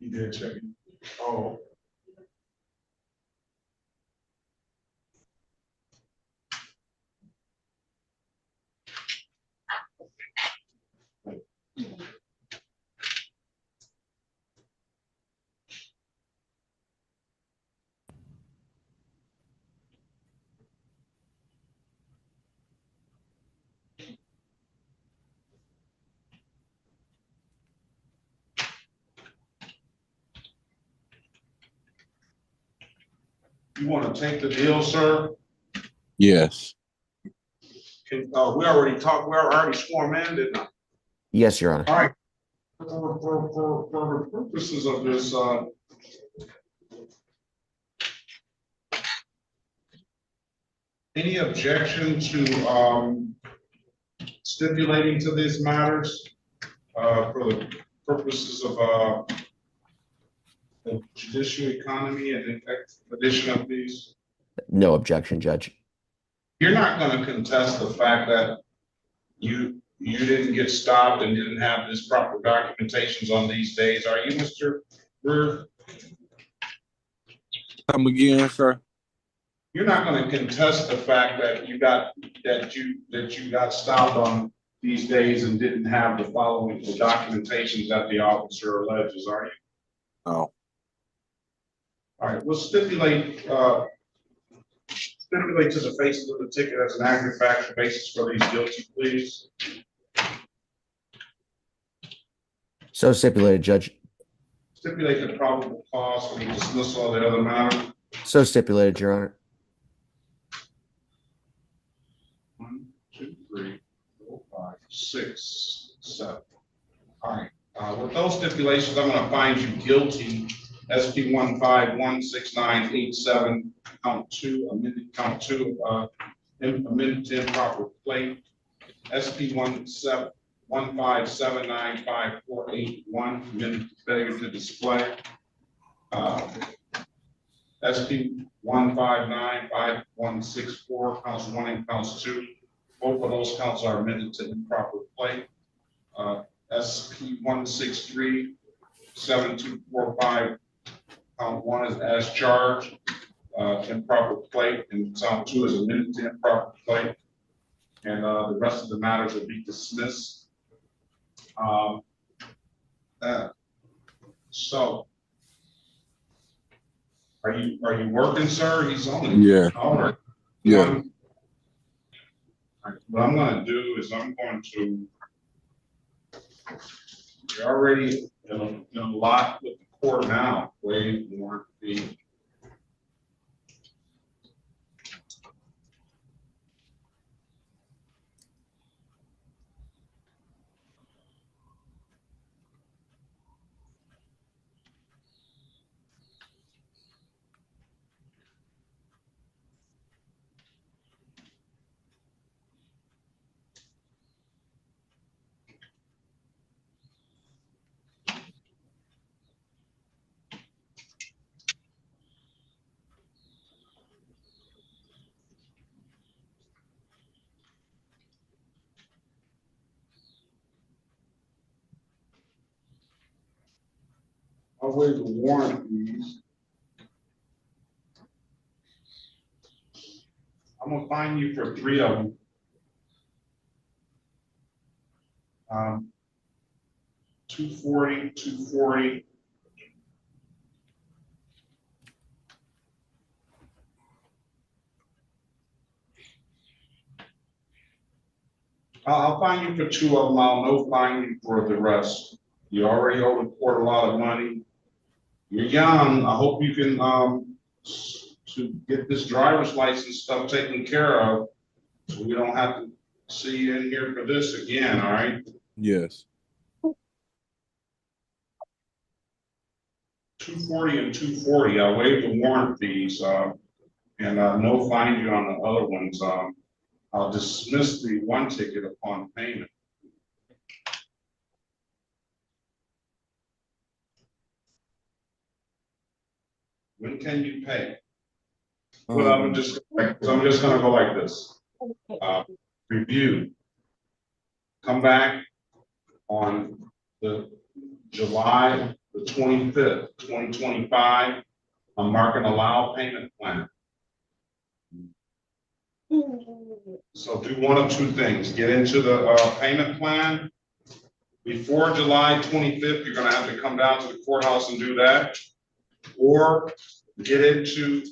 You did check it. Oh. You want to take the deal, sir? Yes. We already talked, we already sworn in, didn't I? Yes, Your Honor. All right. For the purposes of this, any objection to stipulating to these matters for the purposes of the judicial economy and expedition of these? No objection, Judge. You're not going to contest the fact that you didn't get stopped and didn't have this proper documentations on these days, are you, Mr. Brewer? Come again, sir? You're not going to contest the fact that you got stopped on these days and didn't have the following documentations that the officer alleges, are you? No. All right, we'll stipulate to the faces of the ticket as an aggravated factual basis for these guilty pleas. So stipulated, Judge. Stipulate the probable cause for the dismissal of the other matter. So stipulated, Your Honor. 1, 2, 3, 4, 5, 6, 7. All right. With those stipulations, I'm going to find you guilty. SP 1516987, count 2, amended count 2, amended to improper plate. SP 157954881, amended to failure to display. SP 1595164, counts 1 and counts 2. Both of those counts are amended to improper plate. SP 1637245, count 1 is as charged, improper plate, and count 2 is amended to improper plate. And the rest of the matters will be dismissed. So, are you working, sir? He's only all right. Yeah. What I'm going to do is you're already in a lot with the court now, waiting for the I'll waive the warrant fees. I'm gonna fine you for 3 of them. 240, 240. I'll fine you for 2 of them. I'll no fine you for the rest. You already owe the court a lot of money. You're young. I hope you can to get this driver's license stuff taken care of, so we don't have to see you in here for this again, all right? Yes. 240 and 240, I waived the warrant fees, and no fine you on the other ones. I'll dismiss the one ticket upon payment. When can you pay? Well, I'm just gonna go like this. Review. Come back on the July the 25th, 2025. I'm marking allow payment plan. So do one of two things. Get into the payment plan. Before July 25th, you're gonna have to come down to the courthouse and do that. Or get into,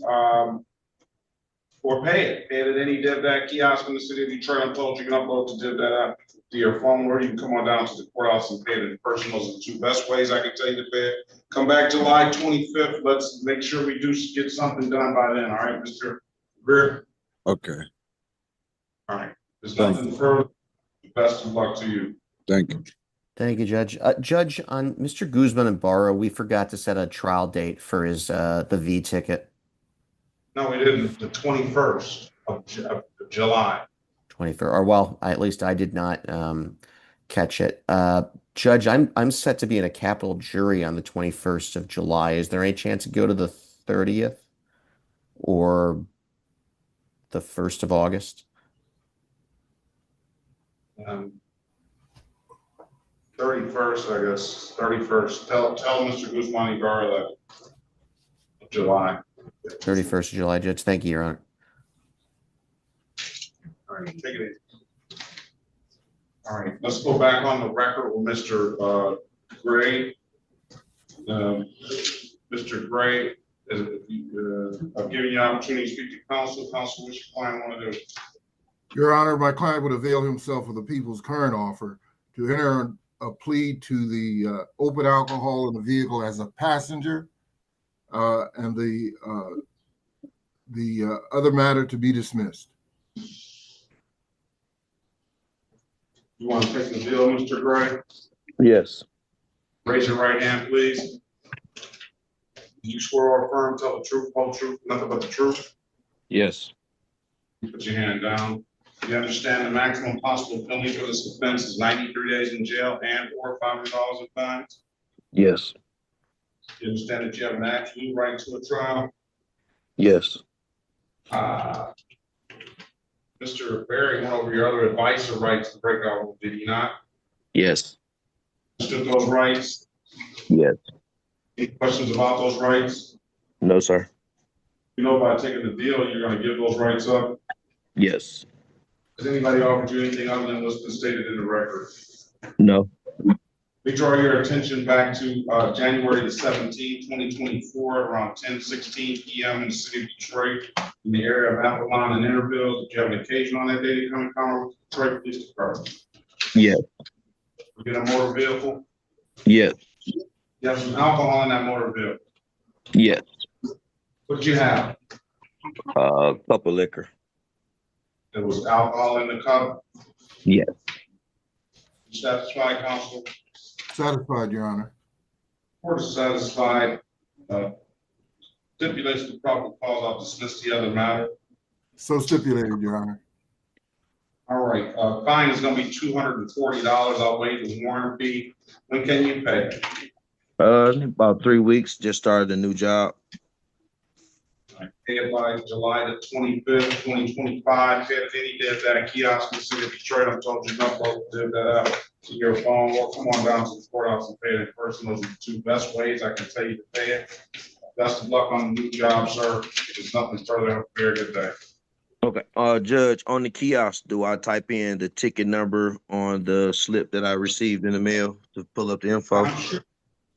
or pay it at any DevDat kiosk in the city of Detroit. I'm told you can upload to DevDat app to your phone, or you can come on down to the courthouse and pay it in person. Those are the two best ways I can tell you to pay it. Come back July 25th. Let's make sure we do get something done by then. All right, Mr. Greer? Okay. All right. There's nothing further. Best of luck to you. Thank you. Thank you, Judge. Judge, on Mr. Guzman and Barra, we forgot to set a trial date for his the V ticket. No, we didn't. The 21st of July. 23rd, or well, at least I did not catch it. Judge, I'm set to be in a capital jury on the 21st of July. Is there any chance to go to the 30th or the 1st of August? 31st, I guess. 31st. Tell Mr. Guzman Ibarra that of July. 31st of July, Judge. Thank you, Your Honor. All right, take it easy. All right, let's go back on the record with Mr. Gray. Mr. Gray, I've given you an opportunity to speak to counsel. Counsel, what's your client want to do? Your Honor, my client would avail himself of the people's current offer to enter a plea to the open alcohol in the vehicle as a passenger, and the other matter to be dismissed. You want to take the deal, Mr. Gray? Yes. Raise your right hand, please. Do you swear or affirm, tell the truth, whole truth, nothing but the truth? Yes. Put your hand down. You understand the maximum possible penalty for this offense is 93 days in jail and or $500 in fines? Yes. You understand that you have an absolute right to a trial? Yes. Mr. Berry went over your other advice or rights to break out, did he not? Yes. Understood those rights? Yes. Any questions about those rights? No, sir. You know, by taking the deal, you're going to give those rights up? Yes. Has anybody offered you anything other than what's been stated in the record? No. We draw your attention back to January the 17th, 2024, around 10:16 p.m. in the city of Detroit, in the area of Avalon and Interville. Did you have an occasion on that day to come in contact with the Detroit Police Department? Yes. You get a motor vehicle? Yes. You have some alcohol in that motor vehicle? Yes. What did you have? A cup of liquor. There was alcohol in the cup? Yes. You satisfied, counsel? Satisfied, Your Honor. Court is satisfied. Stipulates the proper cause. I'll dismiss the other matter. So stipulated, Your Honor. All right, fine is gonna be $240. I'll waive the warrant fee. When can you pay? About 3 weeks. Just started a new job. I pay it by July the 25th, 2025. Pay it at any day of that kiosk in the city of Detroit. I'm told you not to do that out to your phone, or come on down to the courthouse and pay it in person. Those are the two best ways I can tell you to pay it. Best of luck on the new job, sir. If there's nothing further, have a very good day. Okay. Judge, on the kiosk, do I type in the ticket number on the slip that I received in the mail to pull up the info?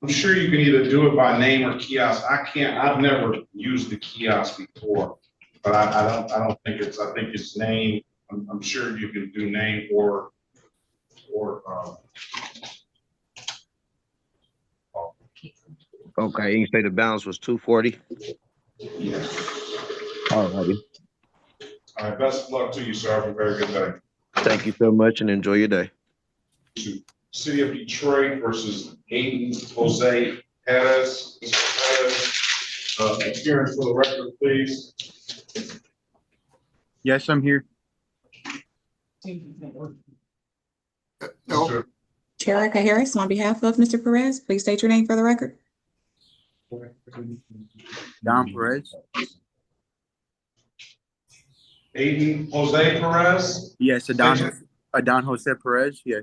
I'm sure you can either do it by name or kiosk. I've never used the kiosk before, but I don't think it's, I think it's name. I'm sure you can do name or Okay, you say the balance was 240? yes. All righty. All right, best of luck to you, sir. Have a very good day. Thank you so much and enjoy your day. City of Detroit versus Aiden Jose Perez. Mr. Perez, appearance for the record, please. Yes, I'm here. Mr. Cherica Harris, on behalf of Mr. Perez, please state your name for the record. Don Perez. Aiden Jose Perez? Yes, Adon Jose Perez. Yes.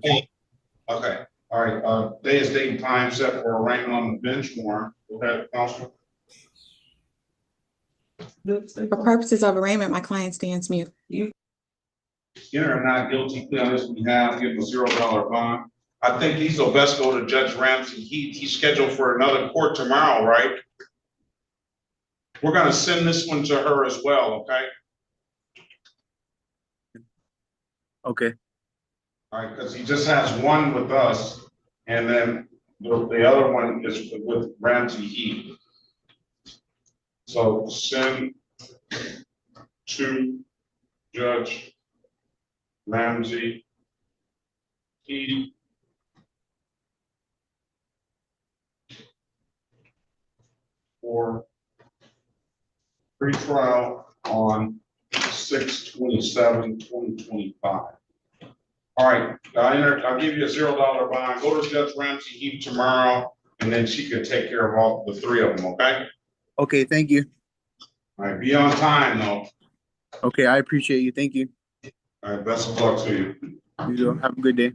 Okay, all right, day is date and time set for arraignment on the bench warrant. Go ahead, Counselor. For purposes of arraignment, my client stands mute. Enter a not guilty plea on his behalf, give him a $0 bond. I think these will best go to Judge Ramsey. He's scheduled for another court tomorrow, right? We're gonna send this one to her as well, okay? Okay. All right, because he just has one with us, and then the other one is with Ramsey Heath. So send to Judge Ramsey Heath for pretrial on 6/27/2025. All right, I'll give you a $0 bond. Go to Judge Ramsey Heath tomorrow, and then she can take care of all the three of them, okay? Okay, thank you. All right, be on time though. Okay, I appreciate you. Thank you. All right, best of luck to you. You do. Have a good day.